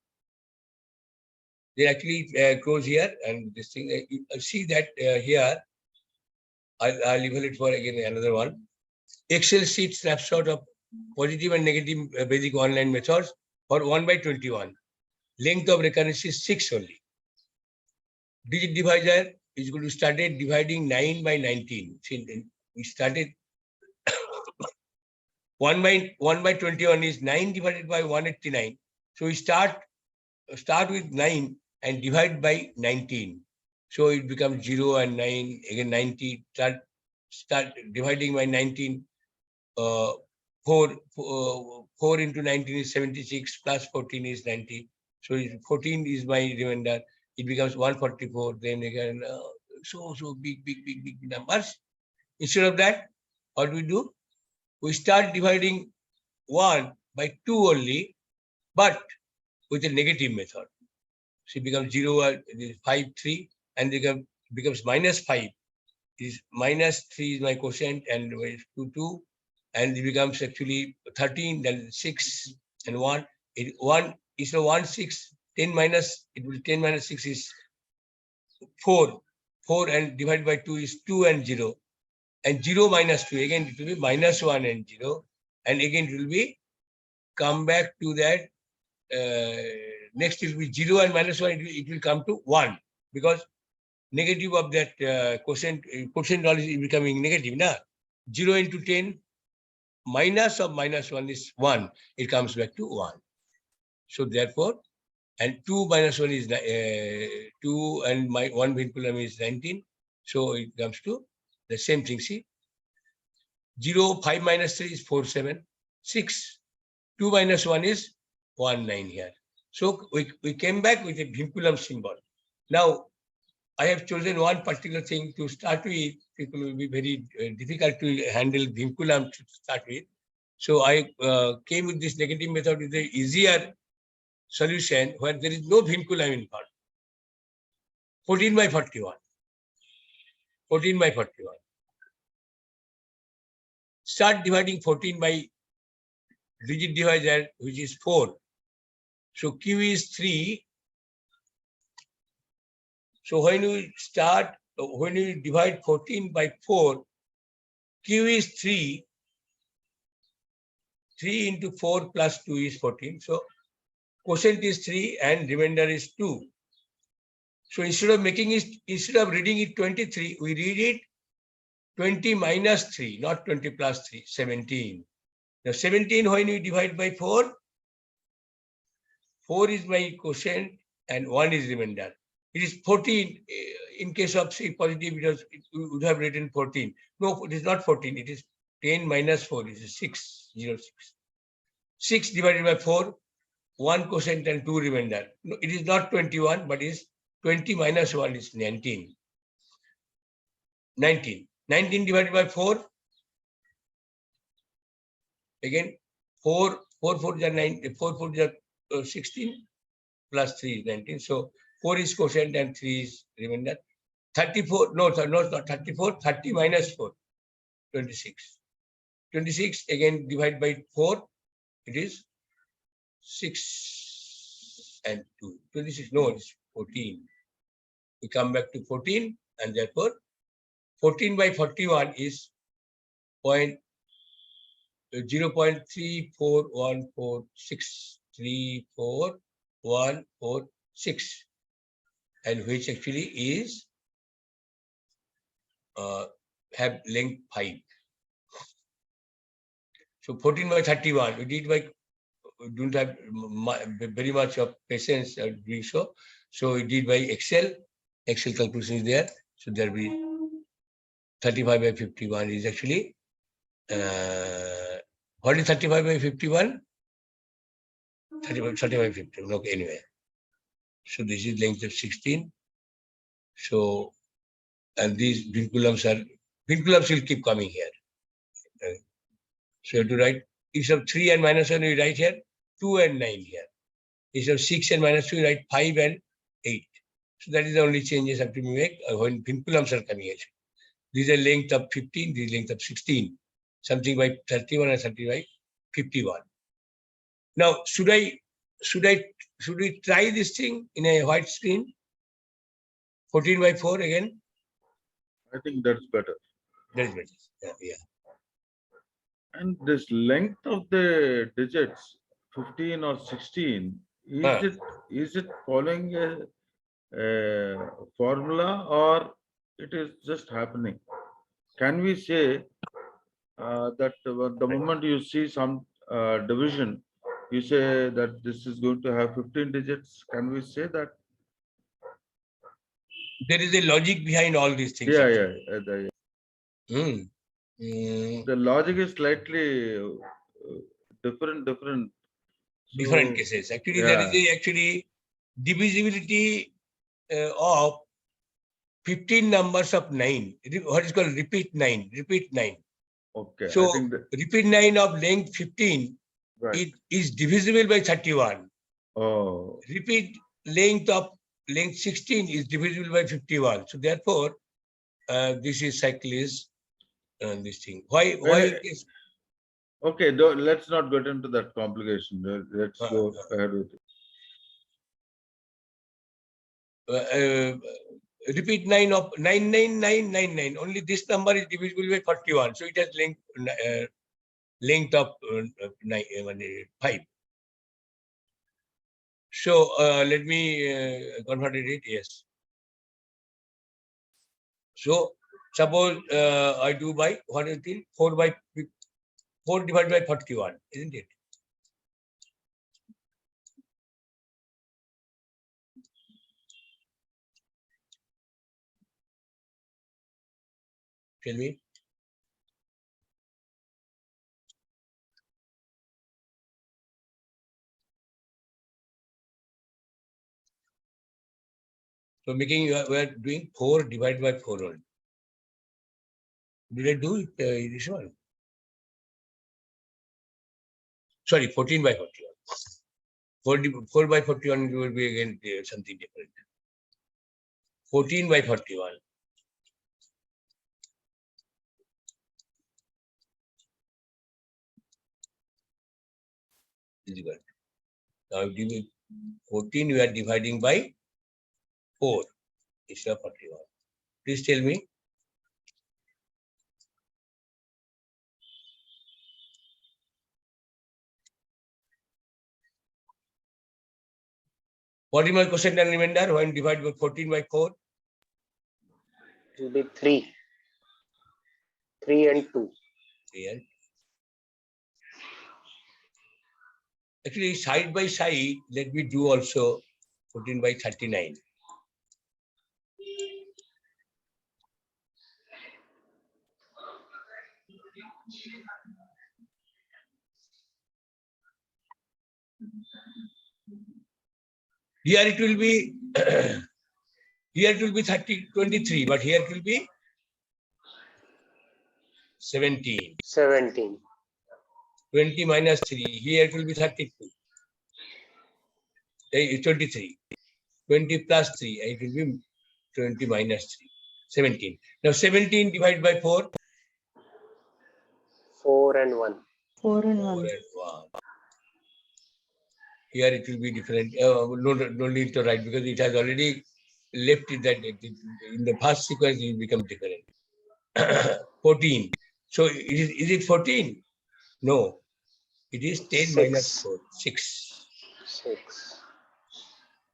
They actually goes here, and this thing, you see that here, I'll evaluate for again another one. Excel sheet snapshot of positive and negative Vedic online methods for 1 by 21. Length of recurrence is 6 only. Digit divisor is going to start dividing 9 by 19. See, we started 1 by 21 is 9 divided by 189. So we start with 9 and divide by 19. So it becomes 0 and 9, again 90, start dividing by 19. 4 into 19 is 76, plus 14 is 90. So 14 is my remainder. It becomes 144. Then again so big numbers. Instead of that, what do? We start dividing 1 by 2 only, but with a negative method. So it becomes 0, it is 5, 3, and it becomes minus 5. It is minus 3 is my quotient, and 2, and it becomes actually 13, then 6 and 1. 1 is a 1, 6, 10 minus, it will 10 minus 6 is 4. 4 and divided by 2 is 2 and 0. And 0 minus 2, again it will be minus 1 and 0. And again it will be come back to that. Next it will be 0 and minus 1, it will come to 1. Because negative of that quotient is becoming negative. Now 0 into 10 minus of minus 1 is 1. It comes back to 1. So therefore, and 2 minus 1 is 2, and my 1 vinculum is 19. So it comes to the same thing. See, 0, 5 minus 3 is 4, 7, 6. 2 minus 1 is 1, 9 here. So we came back with a vinculum symbol. Now, I have chosen one particular thing to start with. People will be very difficult to handle vinculum to start with. So I came with this negative method with the easier solution where there is no vinculum involved. 14 by 41. 14 by 41. Start dividing 14 by digit divisor, which is 4. So Q is 3. So when you divide 14 by 4, Q is 3. 3 into 4 plus 2 is 14. So quotient is 3 and remainder is 2. So instead of reading it 23, we read it 20 minus 3, not 20 plus 3, 17. Now 17 when you divide by 4, 4 is my quotient and 1 is remainder. It is 14. In case of C positive, it would have written 14. No, it is not 14. It is 10 minus 4. It is 6, 0, 6. 6 divided by 4, 1 quotient and 2 remainder. No, it is not 21, but is 20 minus 1 is 19. 19. 19 divided by 4. Again, 4 4 is 9, 4 4 is 16 plus 3 is 19. So 4 is quotient and 3 is remainder. 34, no, not 34, 30 minus 4, 26. 26 again divide by 4, it is 6 and 2. 26, no, it's 14. We come back to 14 and therefore 14 by 41 is 0.3414634,146, and which actually is have length 5. So 14 by 31, we don't have very much of patience doing so. So we did by Excel. Excel calculation is there. So there will be 35 by 51 is actually, what is 35 by 51? 35 by 51, okay, anyway. So this is length of 16. So, and these vinculums will keep coming here. So you have to write, instead of 3 and minus 1, we write here 2 and 9 here. Instead of 6 and minus 2, we write 5 and 8. So that is the only changes have to be made when vinculums are coming here. These are length of 15, this is length of 16. Something by 31 and something by 51. Now, should we try this thing in a white screen? 14 by 4 again? I think that's better. That's better. Yeah. And this length of the digits, 15 or 16, is it following a formula or it is just happening? Can we say that the moment you see some division, you say that this is going to have 15 digits? Can we say that? There is a logic behind all these things. Yeah. The logic is slightly different. Different cases. Actually, there is actually divisibility of 15 numbers of 9. What is called repeat 9? Repeat 9. Okay, I So think that, repeat 9 of length 15, right. it is divisible by 31. Oh, Repeat length of length 16 is divisible by 51. So therefore, this is cyclist this thing. Why Well, is okay, let's not get into that complication. Let's go ahead with it. repeat 9 of 99999? Only this number is divisible by 41. So it has length of 5. So let me convert it. Yes. So suppose I do by what is it? 4 divided by 41, isn't it? Tell me. So making we are doing 4 divided by 4 only. Did I do it this one? Sorry, 14 by 41. 4 by 41 will be again something different. 14 by 41. Is equal. Now, 14 we are dividing by 4 instead of 41. Please tell me. What is my question and remainder when divided by 14 by 4? It will be 3. 3 and 2. 3 and actually, side by side, let me do also 14 by 39. Here it will be here it will be 23, but here it will be 17. 17. 20 minus 3. Here it will be 32. 23. 20 plus 3. It will be 20 minus 3. 17. Now 17 divided by 4. 4 and 1. 4 and 4 1. and 1. Here it will be different. No need to write because it has already left it that in the first sequence it will become different. 14. So is it 14? No. It is 10 minus 6. 4. 6. 6.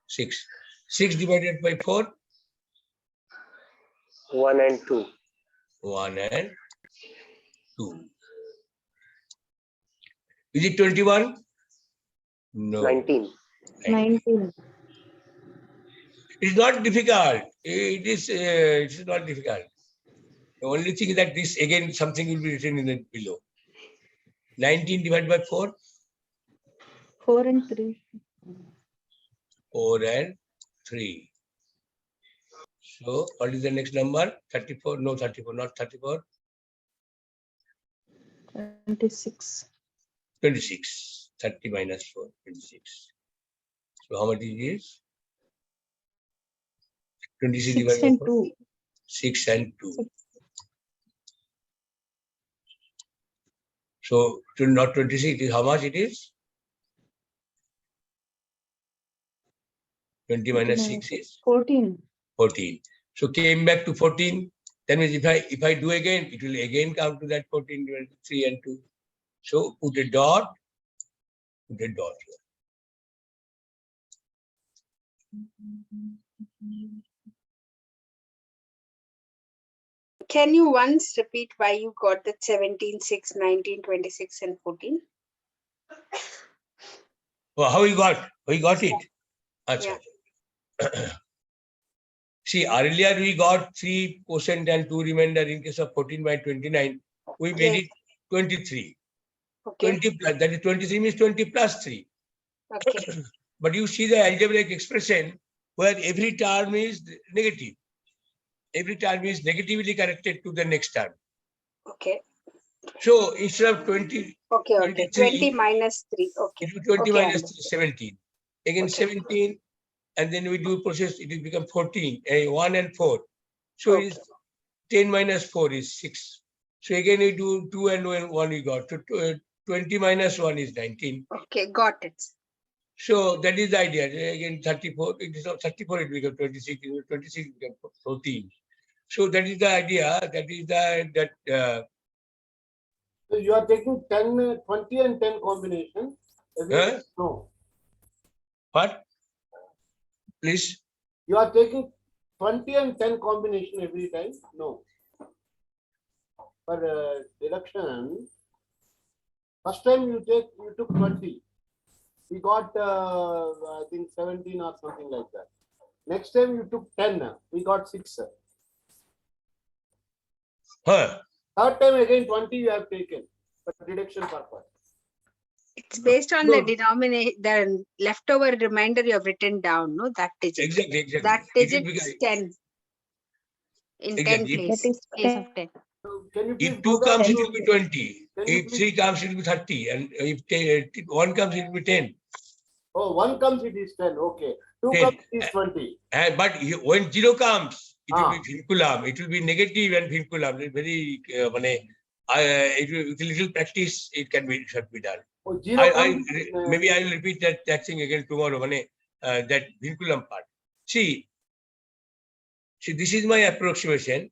6. 6 divided by 4. 1 and 2. 1 and 2. Is it 21? No. 19. 19. It's not difficult. It's not difficult. The only thing is that this again something will be written in the below. 19 divided by 4. 4 and 3. 4 and 3. So what is the next number? 34? No, 34, not 34. 26. 26. 30 minus 4, 26. So how much it is? 26 6 divided by and 4. 2. 6 and 2. So not 26, is how much it is? 20 minus 6 is 14. 14. So came back to 14. That means if I do again, it will again come to that 14 divided by 3 and 2. So put a dot here. Can you once repeat why you got that 17, 6, 19, 26 and 14? Well, how you got? We got it. Achha. See, earlier we got 3 quotient and 2 remainder in case of 14 by 29. We made Yes. it 23. Okay. 20 plus, that is 23 means 20 plus 3. Okay. But you see the algebraic expression where every term is negative. every term is negatively connected to the next term. Okay. So instead of 20, Okay. 20 minus 3. Okay. it will be 20 Okay, minus understood. 17. Again, Okay. 17, and then we do process, it will become 14, 1 and 4. So it is 10 minus 4 is 6. So again, we do 2 and 1 we got. So 20 minus 1 is 19. Okay, got it. So that is the idea. Again, 34, it is not 34, it becomes 26, 26 becomes 14. So that is the idea. That is the, So you are taking 10, 20 and 10 combination. No. what? Please. You are taking 20 and 10 combination every time? No. For deduction, first time you took 20. We got I think 17 or something like that. Next time you took 10. We got 6. Huh. Third time again 20 you have taken for deduction purpose. It's based on No. the denominator, the leftover remainder you have written down, no? That digit. Exactly. That It will digit become- is 10. In Exactly. 10 If- place. That is Case of 10. So can you please If go 2 back comes, it to- will be 20. Can you If please- 3 comes, it will be 30. And if 1 comes, it will be 10. Oh, 1 comes it is 10. Okay. 2 10. comes it is 20. But when 0 comes, it will Ah. be vinculam. It will be negative and vinculam. Very, it will, with a little practice, it should be done. Oh, 0 comes, Maybe I will repeat that thing again tomorrow. That vinculum part. See, this is my approximation.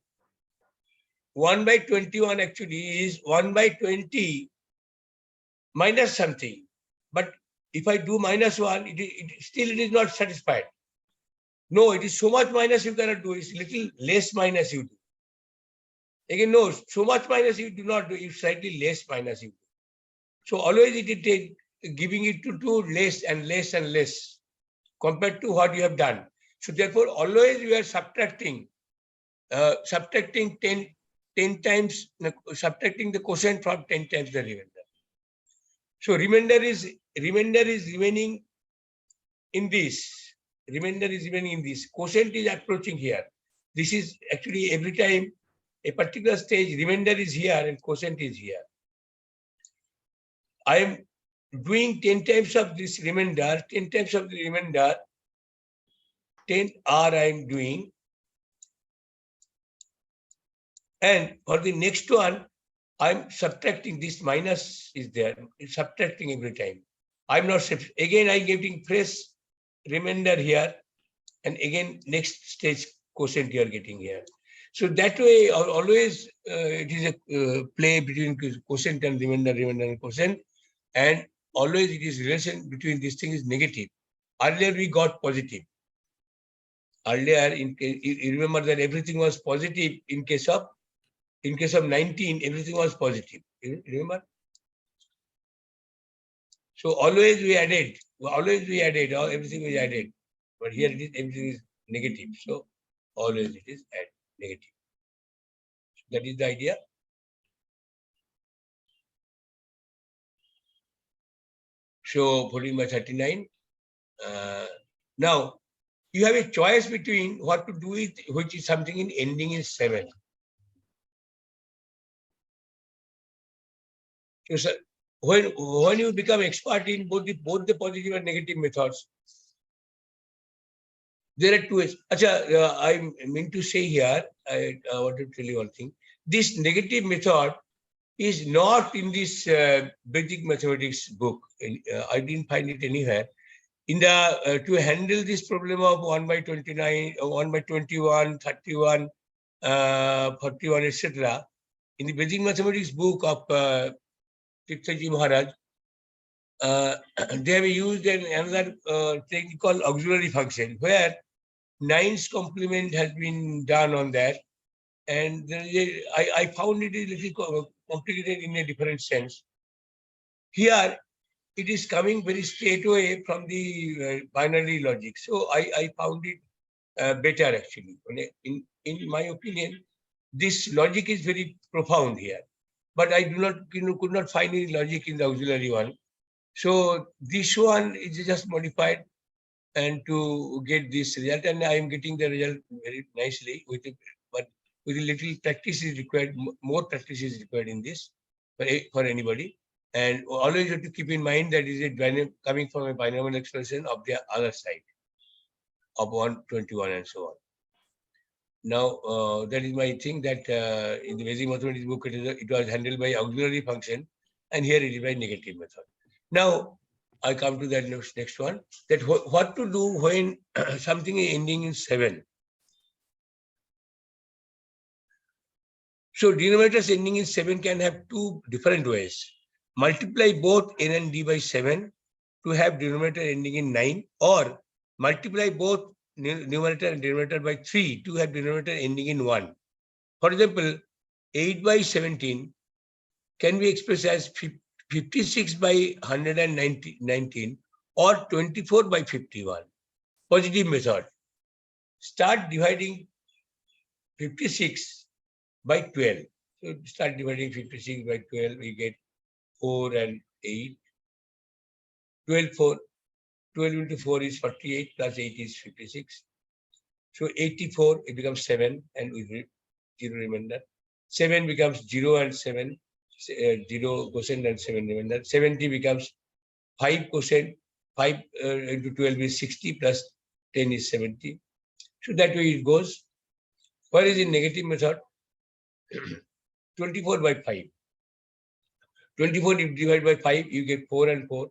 1 by 21 actually is 1 by 20 minus something. But if I do minus 1, still it is not satisfied. No, it is so much minus you cannot do. It's little less minus you do. Again, no, so much minus you do not do. It's slightly less minus you do. So always it will take giving it to do less and less and less compared to what you have done. So therefore, always you are subtracting 10 times, subtracting the quotient from 10 times the remainder. So remainder is remaining in this. Remainder is remaining in this. Quotient is approaching here. This is actually every time a particular stage, remainder is here and quotient is here. I am doing 10 times of this remainder, 10 times of the remainder, 10 R I am doing. And for the next one, I'm subtracting this minus is there. It's subtracting every time. I'm not, again, I'm getting fresh remainder here. And again, next stage quotient you are getting here. So that way, always it is a play between quotient and remainder and quotient. And always it is relation between these things is negative. Earlier we got positive. Earlier, you remember that everything was positive in case of 19, everything was positive. You remember? So always we added, everything is added. But here it is, everything is negative. So always it is negative. So that is the idea. So 14 by 39. Now you have a choice between what to do with which is something in ending in 7. So when you become expert in both the positive and negative methods, there are 2 ways. I mean to say here, I want to tell you one thing. This negative method is not in this Vedic mathematics book. I didn't find it anywhere. In the to handle this problem of 1 by 29, 1 by 21, 31, 41, etc. In the Vedic mathematics book of Tirthaji Maharaj, they have used another technique called auxiliary function, where 9's complement has been done on that. And I found it a little complicated in a different sense. Here, it is coming very straight away from the binary logic. So I found it better actually. In my opinion, this logic is very profound here. But I could not find any logic in the auxiliary one. So this one is just modified and to get this result, and I am getting the result very nicely with with a little practice is required, more practice is required in this for anybody. And always have to keep in mind that is it coming from a binomial expression of the other side of 121 and so on. Now, that is my thing that in the Vedic mathematics book, it was handled by auxiliary function, and here it is by negative method. Now, I come to that next one, that what to do when something is ending in 7. So denominators ending in 7 can have two different ways. Multiply both n and d by 7 to have denominator ending in 9, or multiply both numerator and denominator by 3 to have denominator ending in 1. For example, 8 by 17 can be expressed as 56 by 119 or 24 by 51. Positive method. Start dividing 56 by 12. So start dividing 56 by 12, we get 4 and 8. 12 into 4 is 48, plus 8 is 56. So 84, it becomes 7, and with 0 remainder. 7 becomes 0 and 7, 0 quotient and 7 remainder. 70 becomes 5 quotient, 5 into 12 is 60, plus 10 is 70. So that way it goes. What is in negative method? 24 by 5. 24 if you divide by 5, you get 4 and 4.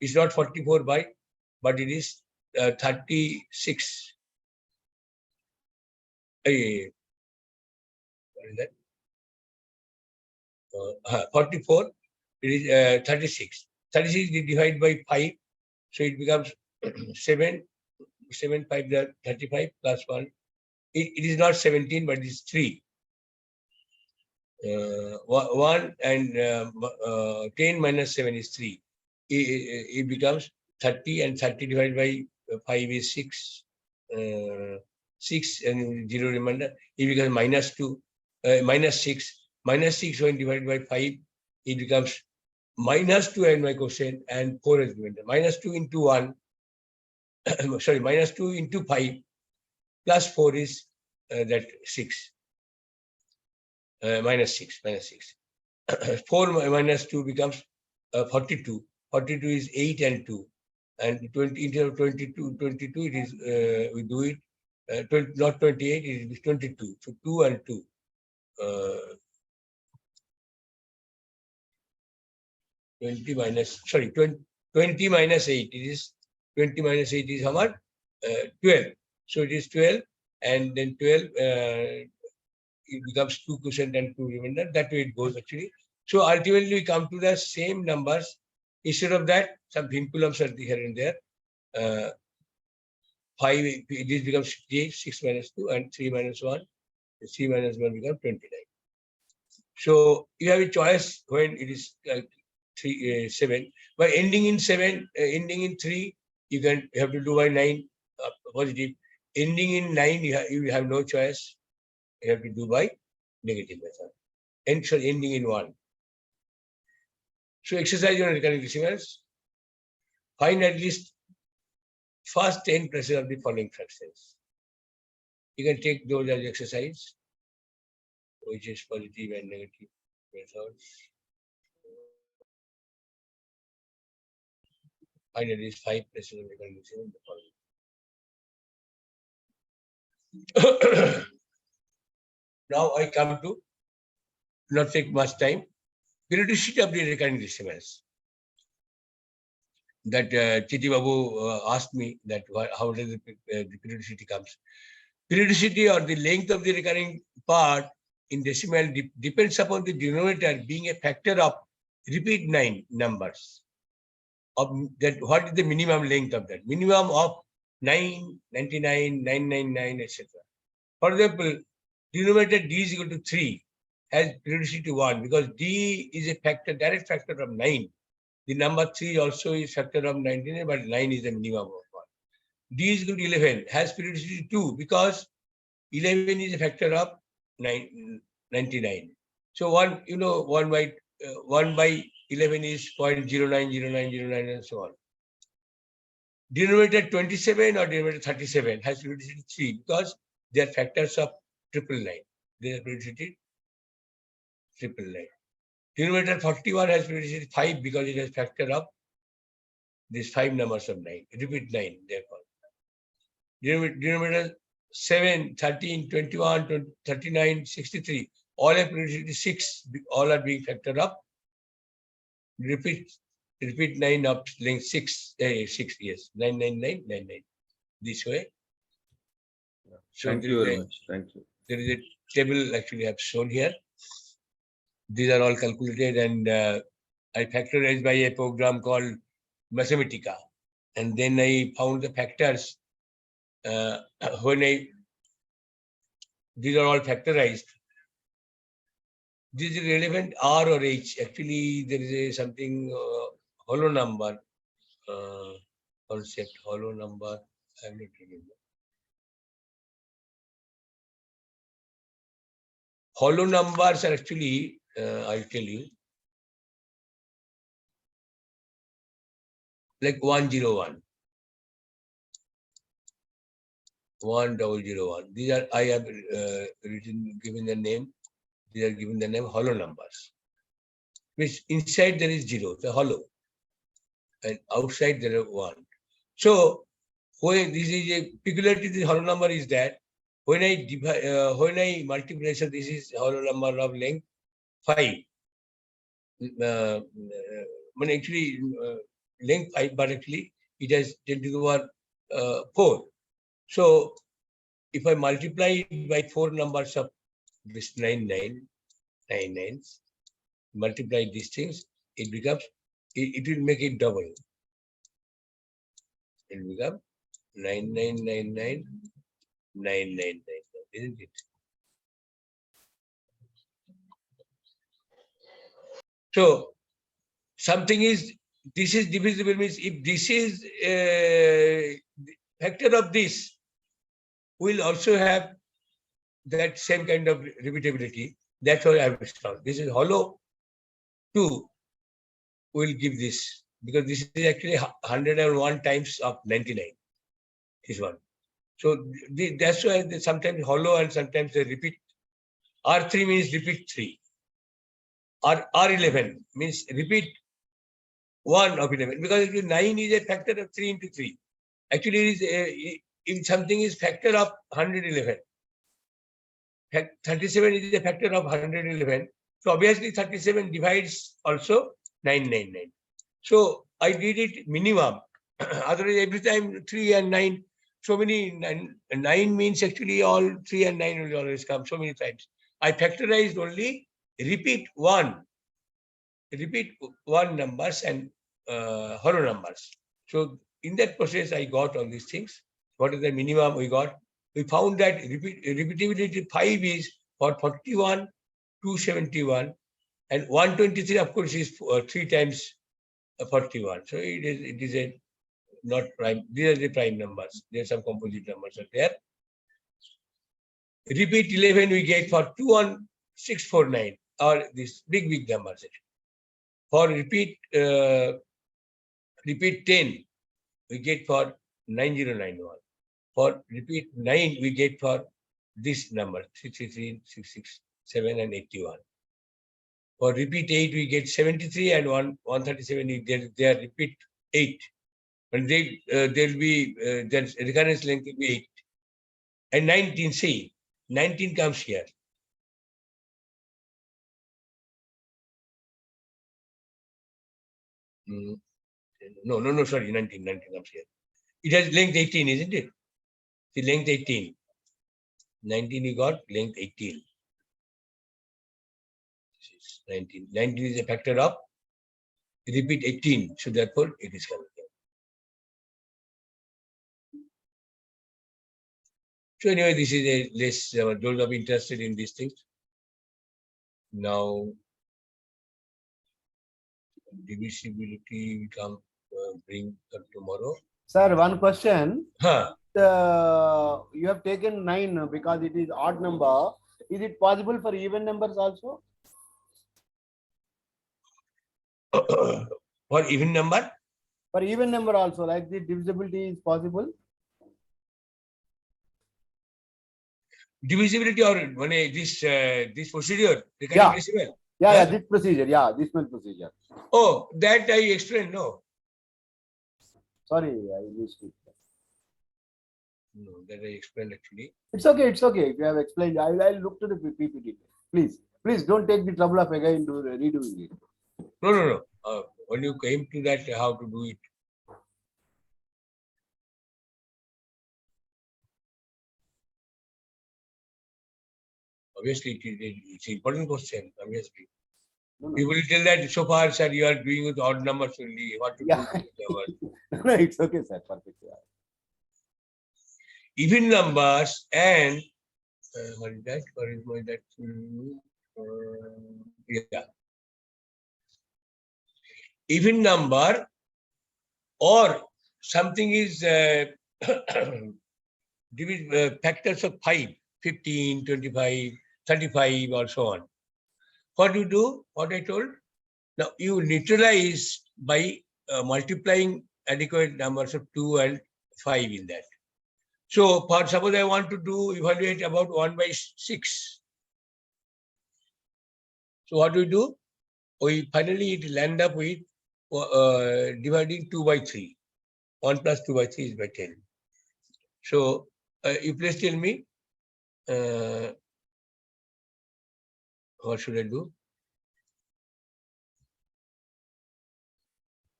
It's not 44 by, but it is 36. What is that? 44, it is 36. 36 is divided by 5, so it becomes 7. 7, 5, 35 plus 1. It is not 17, but it is 3. 1 and 10 minus 7 is 3. It becomes 30, and 30 divided by 5 is 6. 6 and 0 remainder. It becomes minus 2, minus 6. Minus 6 when divided by 5, it becomes minus 2 and my quotient, and 4 is remainder. Minus 2 into 1, sorry, minus 2 into 5 plus 4 is that 6. Minus 6. 4 minus 2 becomes 42. 42 is 8 and 2. And 20 instead of 22, it is, we do it, not 28, it is 22. So 2 and 2. 20 minus 8. It is 20 minus 8 is how much? 12. So it is 12, and then 12, it becomes 2 quotient and 2 remainder. That way it goes actually. So ultimately we come to the same numbers. Instead of that, some vinculums are here and there. 5, this becomes 58, 6 minus 2, and 3 minus 1. 3 minus 1 becomes 29. So you have a choice when it is 7. By ending in 7, ending in 3, you have to do by 9, positive. Ending in 9, you have no choice. You have to do by negative method. And so ending in 1. So exercise on recurring decimals. Find at least first 10 places of the following fractions. You can take those as exercise, which is positive and negative methods. Find at least 5 places of recurring decimals in the following. Now I come to, not take much time, periodicity of the recurring decimals. That Chiti Babu asked me that how does the periodicity comes. Periodicity or the length of the recurring part in decimal depends upon the denominator being a factor of repeat 9 numbers. Of that, what is the minimum length of that? Minimum of 9, 99, 999, etc. For example, denominator d is equal to 3 has periodicity 1 because d is a factor, direct factor of 9. The number 3 also is factor of 99, but 9 is the minimum of 1. D is equal to 11 has periodicity 2 because 11 is a factor of 99. So 1 by 11 is 0.090909 and so on. Denominator 27 or denominator 37 has periodicity 3 because they are factors of 999. There is periodicity 999. Denominator 41 has periodicity 5 because it has factor of these 5 numbers of 9. Repeat 9, therefore. Denominator 7, 13, 21, 39, 63. All have periodicity 6. All are being factored up. Repeat 9 of length 6. 6, yes. 99999. This way. So Thank you very much. Thank you. there is a table actually I have shown here. These are all calculated and I factorized by a program called Mathematica. And then I found the factors these are all factorized. This is relevant R or H. Actually, there is a something hollow number concept, hollow number. I'm not remember. Hollow numbers are actually, I'll tell you, like 101, 1001. These are, I have given the name, these are given the name hollow numbers. Which inside there is 0, so hollow. And outside there are 1. So, when this is a peculiarity, the hollow number is that when I divide, when I multiply, so this is hollow number of length 5. Actually, length 5, but actually it has 10 to the power 4. So, if I multiply it by 4 numbers of this 99, multiply these things, it becomes, it will make it double. It will become 9999,999, isn't it? So, something is, this is divisible means if this is a factor of this, we'll also have that same kind of repeatability. That's why I have found. This is hollow 2 will give this because this is actually 101 times of 99. This one. So that's why they sometimes hollow and sometimes they repeat. R3 means repeat 3. R11 means repeat 1 of 11 because 9 is a factor of 3 into 3. Actually, it is if something is factor of 111, 37 is a factor of 111. So obviously 37 divides also 999. So I did it minimum. Otherwise, every time 3 and 9, so many 9 means actually all 3 and 9 will always come so many times. I factorized only repeat 1 numbers and hollow numbers. So in that process, I got all these things. What is the minimum we got? We found that repeatability 5 is for 41, 271, and 123, of course, is 3 times 41. So it is a not prime. These are the prime numbers. There are some composite numbers are there. Repeat 11 we get for 21649 or these big numbers. For repeat 10 we get for 9091. For repeat 9 we get for this number 63, 667 and 81. For repeat 8 we get 73 and 137 they are repeat 8. And there'll be their recurrence length will be 8. And 19, see, 19 comes here. No, sorry, 19 comes here. It has length 18, isn't it? See, length 18. 19 you got, length 18. 19. 19 is a factor of repeat 18. So therefore, it is correct. So anyway, this is a less, those of interested in these things. Now, divisibility we come bring tomorrow. Sir, one question. Huh. You have taken 9 because it is odd number. Is it possible for even numbers also? For even number? For even number also, like the divisibility is possible? divisibility or this procedure, recurring Yeah. decimal. Yeah, Huh? this procedure. Yeah, this one procedure. Oh, that I explained. No, Sorry, I missed it. no, that I explained actually. It's okay. It's okay. If you have explained, I'll look to the PPT. Please don't take the trouble of again redoing it. No. When you came to that, how to do it. Obviously, it's an important question. Obviously, No. you will tell that so far, sir, you are doing with odd numbers only. What to Yeah. do with numbers? No, it's okay, sir. Perfect. Yeah. Even numbers and what is that? What is my that? Yeah. Even number or something is factors of 5, 15, 25, 35 or so on. What you do, what I told? Now you neutralize by multiplying adequate numbers of 2 and 5 in that. So for suppose I want to evaluate about 1/6. So what do we do? We finally it land up with dividing 2/3. 1 plus 2/3 is by 10. So you please tell me what should I do?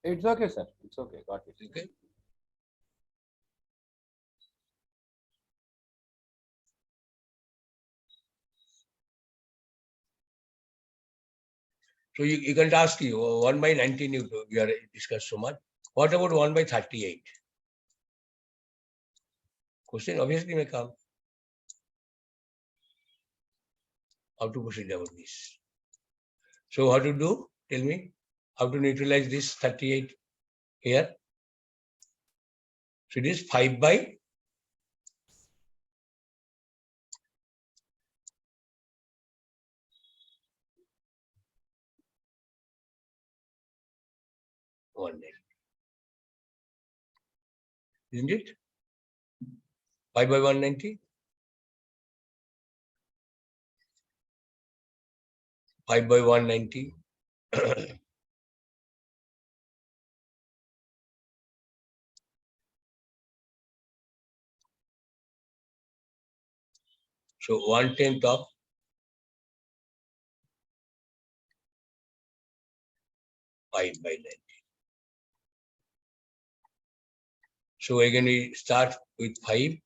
It's okay, sir. It's okay. Got it. Okay. So you can ask you 1/19 you are discussed so much. What about 1/38? Question obviously may come. How to proceed about this? So how to do? Tell me how to neutralize this 38 here. So it is 5/. Isn't it? 5/190. 5/190. So 1/10 of 5/90. So again we start with 5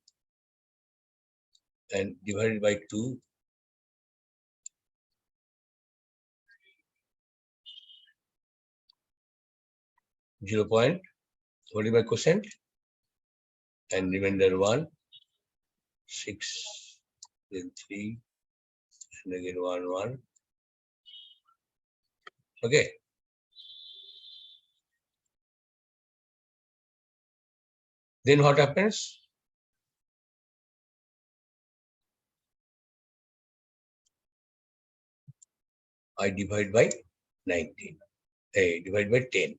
and divided by 2. 0. What is my quotient? And remainder 1, 6, then 3, and again 1, 1. Okay. Then what happens? I divide by 19. Hey, divide by 10.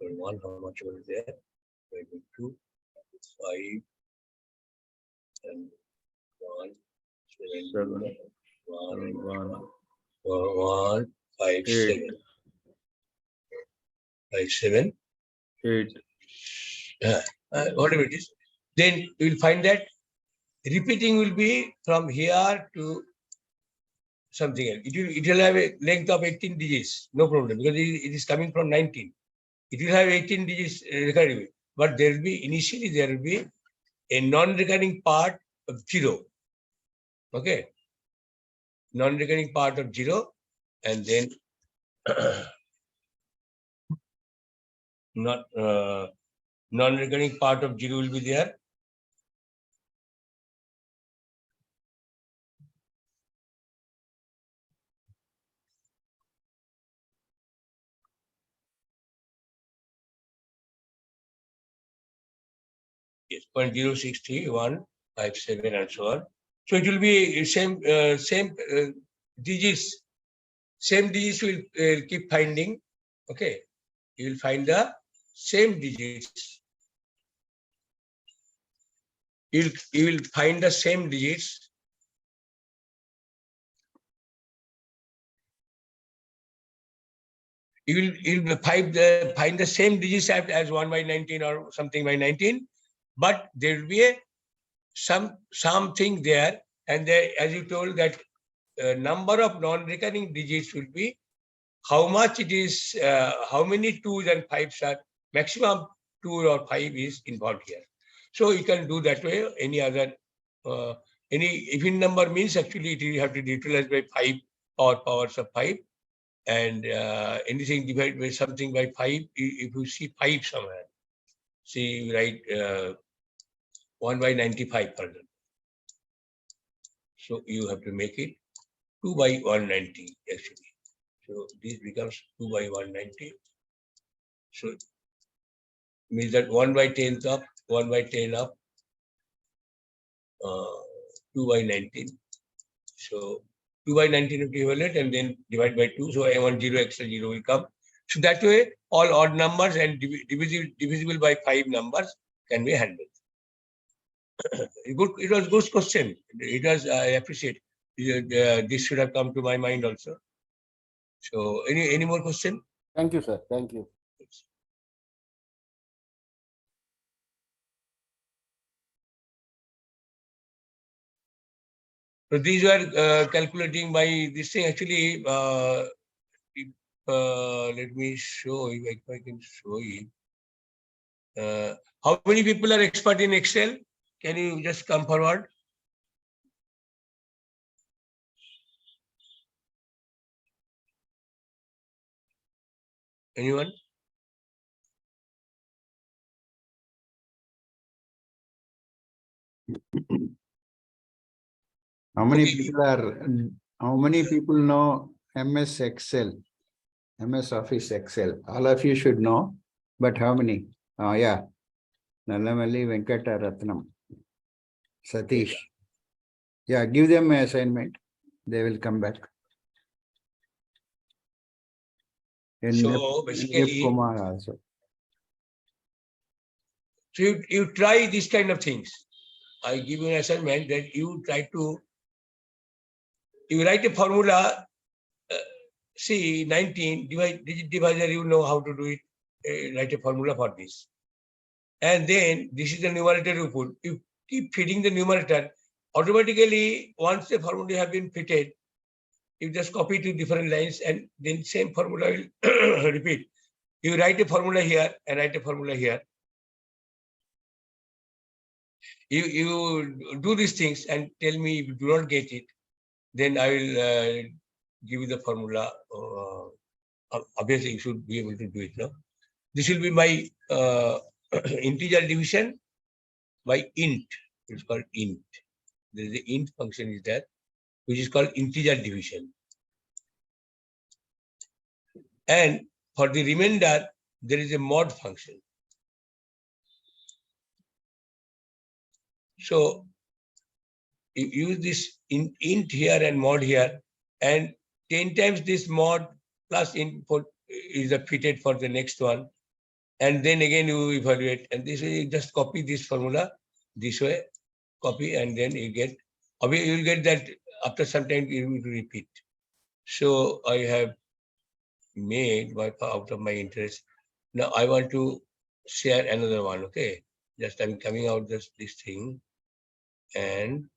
So 1, how much was there? 2, 5, and 1, 7, 1, 5, 7. 5, 7. 8. Whatever it is. Then you will find that repeating will be from here to something else. It will have a length of 18 digits, no problem, because it is coming from 19. It will have 18 digits recurring, but there will be initially there will be a non-recurring part of 0. Okay, non-recurring part of 0, and then non-recurring part of 0 will be there. Yes, 0.063157 and so on. So it will be same digits same digits will keep finding. Okay, you will find the same digits. You will find the same digits. You will find the same digits as 1 by 19 or something by 19, but there will be something there, and there, as you told, that number of non-recurring digits will be how much it is, how many 2s and 5s are, maximum 2 or 5 is involved here. So you can do that way. Any other, any even number means actually you have to utilize by 5 or powers of 5, and anything divided by something by 5, if you see 5 somewhere, see you write 1 by 95 for example. So you have to make it 2 by 190 actually. So this becomes 2 by 190. So means that 1 by 10 up, 1 by 10 up, 2 by 19. So 2 by 19 equivalent, and then divide by 2. So I1 0 extra 0 will come. So that way all odd numbers and divisible by 5 numbers can be handled. Good, it was good question. It was, I appreciate. This should have come to my mind also. So any more question? Thank you, sir. Thank you. So these were calculating by this thing. Actually, let me show you if I can show you. How many people are expert in Excel? Can you just come forward? Anyone? How many Okay. people are, how many people know MS Excel, MS Office Excel? All of you should know, but how many? Oh, yeah. Nallamalli Venkata Ratnam, Satish. Yeah, give them an assignment. They will come back. And So basically, Kumar also. so you try these kind of things. I give you an assignment that you try to, you write a formula, see 19, digit divisor, you know how to do it, write a formula for this. And then this is the numerator you put. You keep feeding the numerator. Automatically, once the formula have been fitted, you just copy to different lines and then same formula will repeat. You write a formula here and write a formula here. You do these things and tell me if you do not get it, then I will give you the formula. Obviously, you should be able to do it. No? This will be my integer division by int. It's called int. There is the int function is there, which is called integer division. And for the remainder, there is a mod function. So you use this int here and mod here, and 10 times this mod plus input is fitted for the next one. And then again you evaluate, and this way you just copy this formula this way, copy, and then you get, you will get that after some time you will repeat. So I have made out of my interest. Now I want to share another one. Okay, just I'm coming out this thing and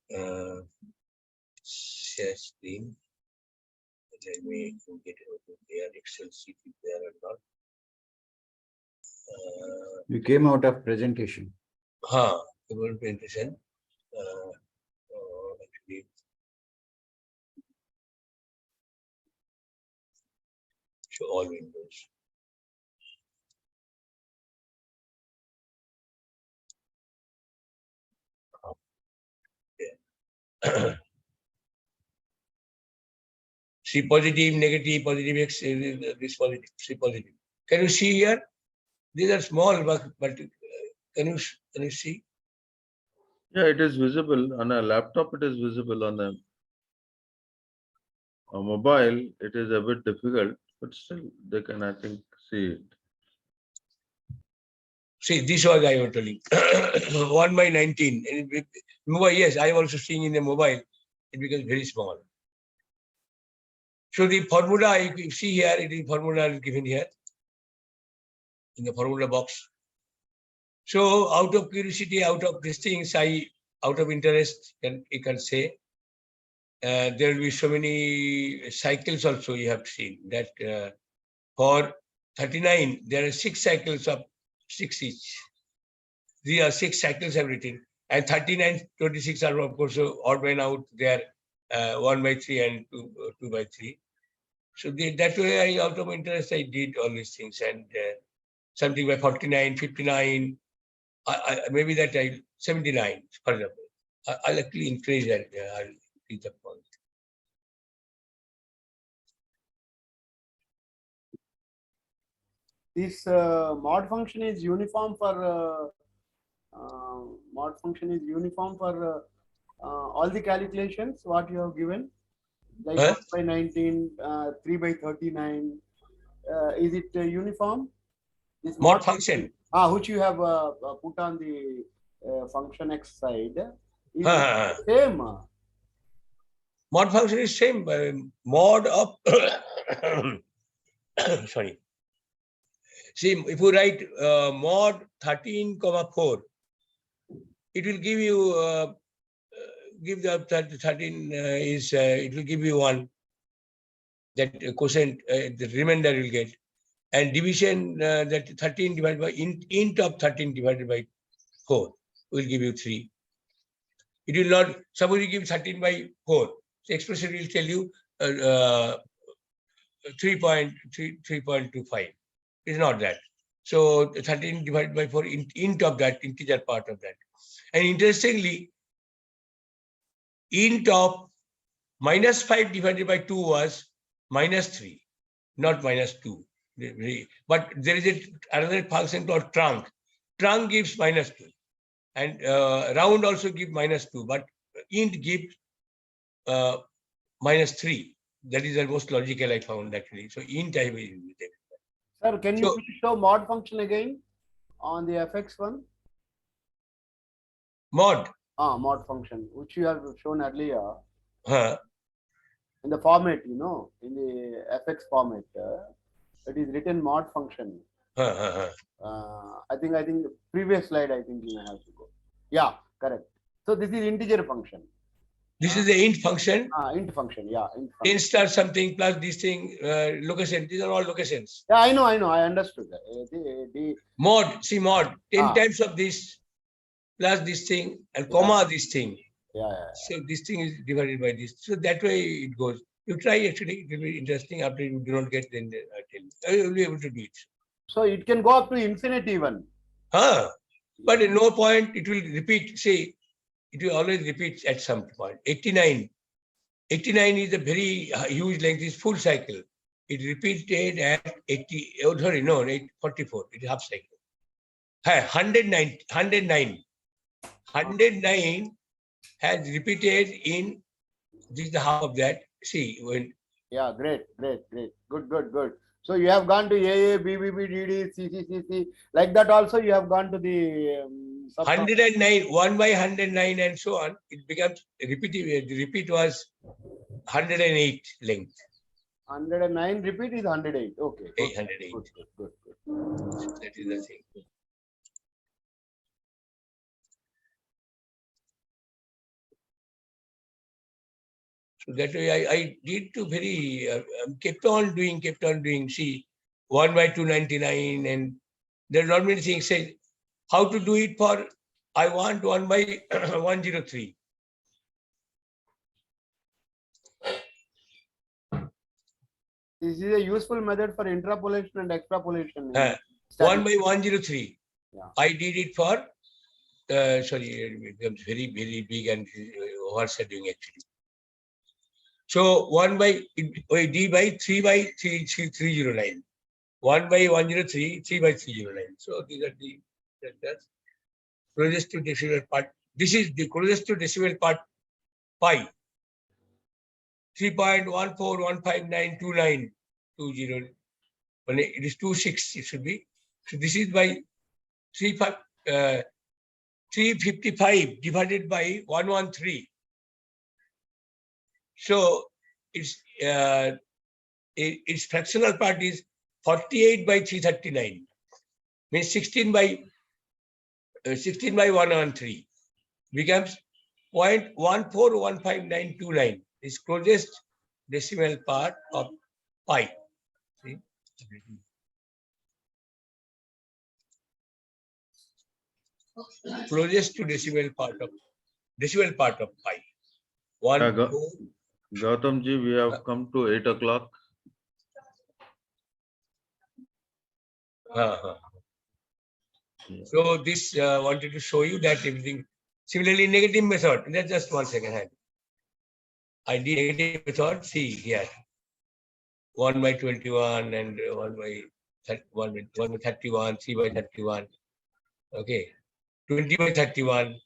share screen. Let me get it over there. Excel sheet is there or not. You came out of presentation. Presentation. Actually, show all windows. Yeah. C positive, negative, positive X, this positive, C positive. Can you see here? These are small, but can you see? Yeah, it is visible on a laptop. It is visible on a. mobile, it is a bit difficult, but still they can, I think, see it. See, this was I was telling. 1 by 19. And mobile, yes, I am also seeing in the mobile, it becomes very small. So the formula, you see here, it is formula given here in the formula box. So out of curiosity, out of these things, out of interest, you can say, there will be so many cycles also you have seen that for 39, there are 6 cycles of 6 each. These are 6 cycles have written. And 39, 26 are of course odd man out. They are 1 by 3 and 2 by 3. So that way, out of interest, I did all these things. And something by 49, 59, maybe that 79, for example. I'll actually increase that. I'll reach the point. This mod function is uniform for all the calculations what you have given, like 1 by 19, 3 by 39. Is it uniform? This Mod function. Which you have put on the function x side. Is it same? Mod function is same. Mod of sorry. See, if you write mod 13, 4, it will give you give the 13 is it will give you 1. That quotient, the remainder you will get, and division that 13 divided by int of 13 divided by 4 will give you 3. It will not. Suppose you give 13 by 4, the expression will tell you 3.25. It's not that. So 13 divided by 4, int of that, integer part of that. And interestingly, int of -5 divided by 2 was -3, not -2. But there is another function called trunc. Trunc gives -2. And round also gives -2. But int gives -3. That is the most logical I found actually. So int I will use it. Sir, can you please show mod function again on the fx one? Mod. Mod function, which you have shown earlier. In the format, in the fx format, it is written mod function. I think previous slide, I think you may have to go. Yeah, correct. So this is integer function. This is the int function. Int function, yeah. Int function. 10 star something plus this thing, location. These are all locations. Yeah, I know, I understood. Mod, see mod, 10 times of this plus this thing and comma this thing. Yeah. So this thing is divided by this. So that way it goes. You try actually, it will be interesting. After you do not get, then I tell you. You will be able to do it. So it can go up to infinity even. But at no point it will repeat. Say, it will always repeat at some point. 89. 89 is a very huge length, it's full cycle. It repeated at 80, 44, it is half cycle. 109. 109 has repeated in, this is the half of that. See, when. Yeah, great. Good. So you have gone to AA, BBB, DD, CCCC, like that also you have gone to the 109, 1 by 109 and so on. It becomes repetitive. The repeat was 108 length. 109 repeat is 108. Okay. 808. Good. That is the thing. So that way I did to very, kept on doing. See, 1 by 299 and there are not many things. Say, how to do it for, I want 1 by 103. This is a useful method for interpolation and extrapolation. 1 by 103. Yeah. I did it for, it becomes very, very big and overshadowing actually. So 1 by D by 3 by 309. 1 by 103, 3 by 309. So these are the closest to decimal part. This is the closest to decimal part pi. 3.14159292. When it is 26, it should be. So this is by 355 divided by 113. So its fractional part is 48 by 339. Means 16 by 113 becomes 0.1415929. Is closest decimal part of pi. See? Closest to decimal part of pi. One. Gautam ji, we have come to 8 o'clock. So this wanted to show you that everything. Similarly, negative method. That's just 1 second. I did negative method. See here, 1 by 21 and 1 by 31, 3 by 31. Okay, 20 by 31.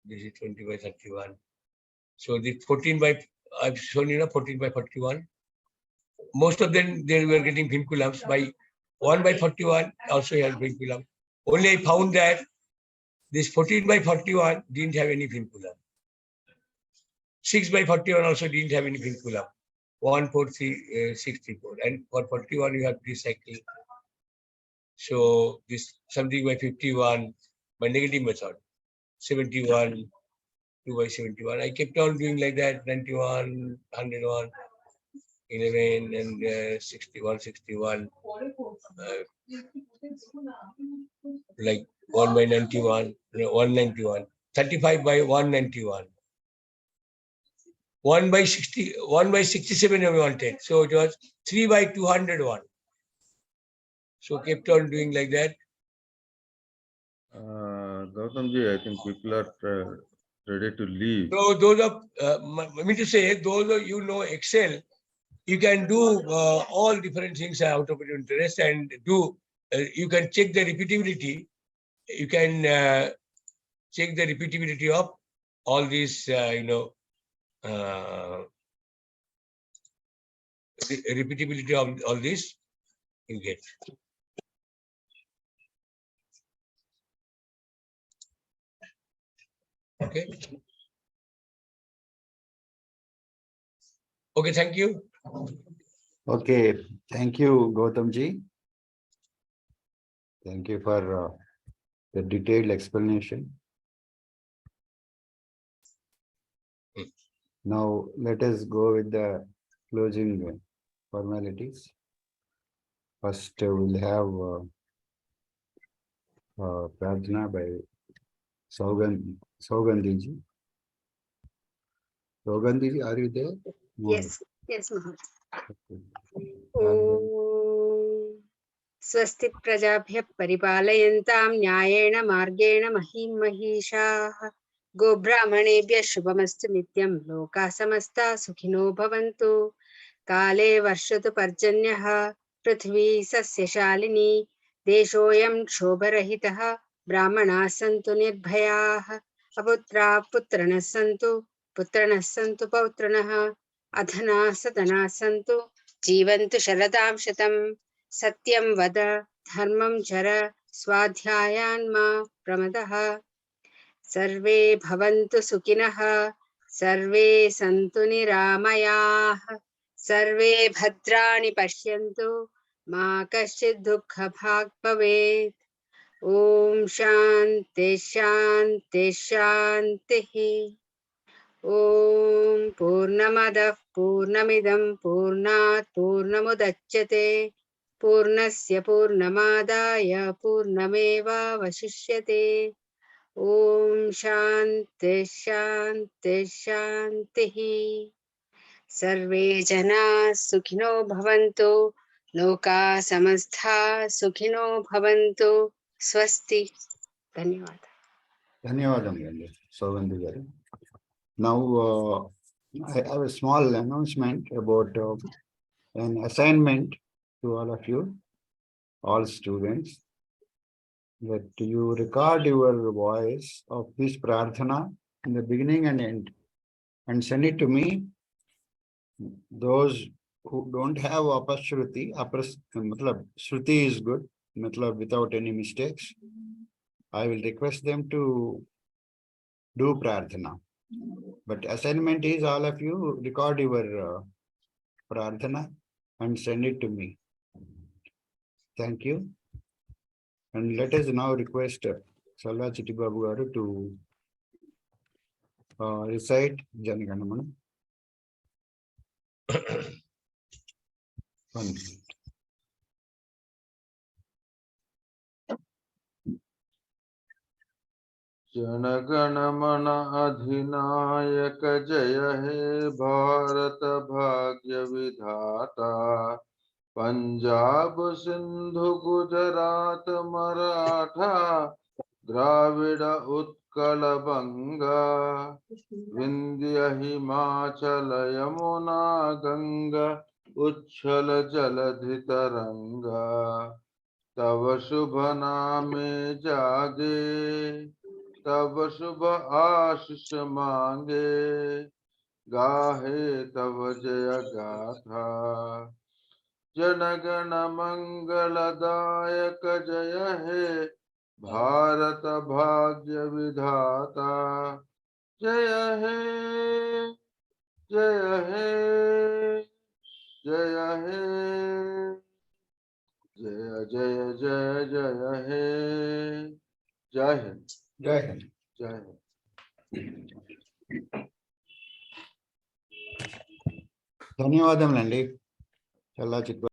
This is 20 by 31. So the 14 by, I've shown you 14 by 41. Most of them, they were getting vinculums. By 1 by 41 also has vinculum. Only I found that this 14 by 41 didn't have any vinculum. 6 by 41 also didn't have any vinculum. 1, 4, 3, 64. And for 41 you have recycle. So this something by 51 by negative method. 71, 2 by 71. I kept on doing like that, 91, 101, 11 and 61, 61. Like 1 by 91, 191, 35 by 191. 1 by 60, 1 by 67 we wanted. So it was 3 by 201. So kept on doing like that. Gautam ji, I think people are ready to leave. So those of, I mean to say, those of you know Excel, you can do all different things out of your interest and do, you can check the repeatability. You can check the repeatability of all these, repeatability of all this you get. Okay. Okay, thank you. Okay, thank you, Gautam ji. Thank you for the detailed explanation. Now let us go with the closing formalities. First, we'll have Pradhana by Saugandhi ji. Saugandhi ji, are you there? Yes, yes, Maharaj. Okay. स्वस्ति प्रजाभ्यः परिपालयन्तां न्यायेन मार्गेण महीं महिषाः गोब्राह्मणेभ्यः शुभमस्तु नित्यं लोकाः समस्ताः सुखिनो भवन्तु काले वर्षतु पर्जन्यः पृथ्वी सस्यशालिनी देशोऽयं क्षोभरहितः ब्राह्मणाः सन्तु निर्भयाः अपुत्राः पुत्रिणः सन्तु पौत्रिणः अधनाः सधनाः सन्तु जीवन्तु शरदां शतम् सत्यं वद धर्मं चर स्वाध्यायान् मा प्रमदः सर्वे भवन्तु सुखिनः सर्वे सन्तु निरामयाः सर्वे भद्राणि पश्यन्तु मा कश्चित् दुःखभाग् भवेत् ॐ शान्ति शान्ति शान्तिः ॐ पूर्णमदः पूर्णमिदं पूर्णात् पूर्णमुदच्यते पूर्णस्य पूर्णमादाय पूर्णमेवावशिष्यते ॐ शान्ति शान्ति शान्तिः सर्वे जनाः सुखिनो भवन्तु लोकाः समस्ताः सुखिनो भवन्तु स्वस्ति धन्यवाद Dhanyavadam, Saugandhi garu. Now, I have a small announcement about an assignment to all of you, all students, that you record your voice of this prarthana in the beginning and end and send it to me those who don't have apashruti, matlab, Shruti is good, matlab, without any mistakes. I will request them to do prarthana. But assignment is all of you record your prarthana and send it to me. Thank you. And let us now request Salla Chittibabu garu to recite Janaganamana. One minute. जनगण मन अधिनायक जय हे भारत भाग्य विधाता पंजाब सिंधु गुजरात मराठा द्राविड उत्कल बंगा विंध्य हिमाचल यमुना गंगा उच्छल जलधि तरंगा तव शुभ नामे जागे तब शुभ आशीष मांगे गाहे तब जय गाथा जनगण मंगलदायक जय हे भारत भाग्य विधाता जय हे जय हे जय हे जय जय जय जय हे जय हिंद Jai Hind. जय हिंद ధన్యవాదములండి. చల్లా చిట్టు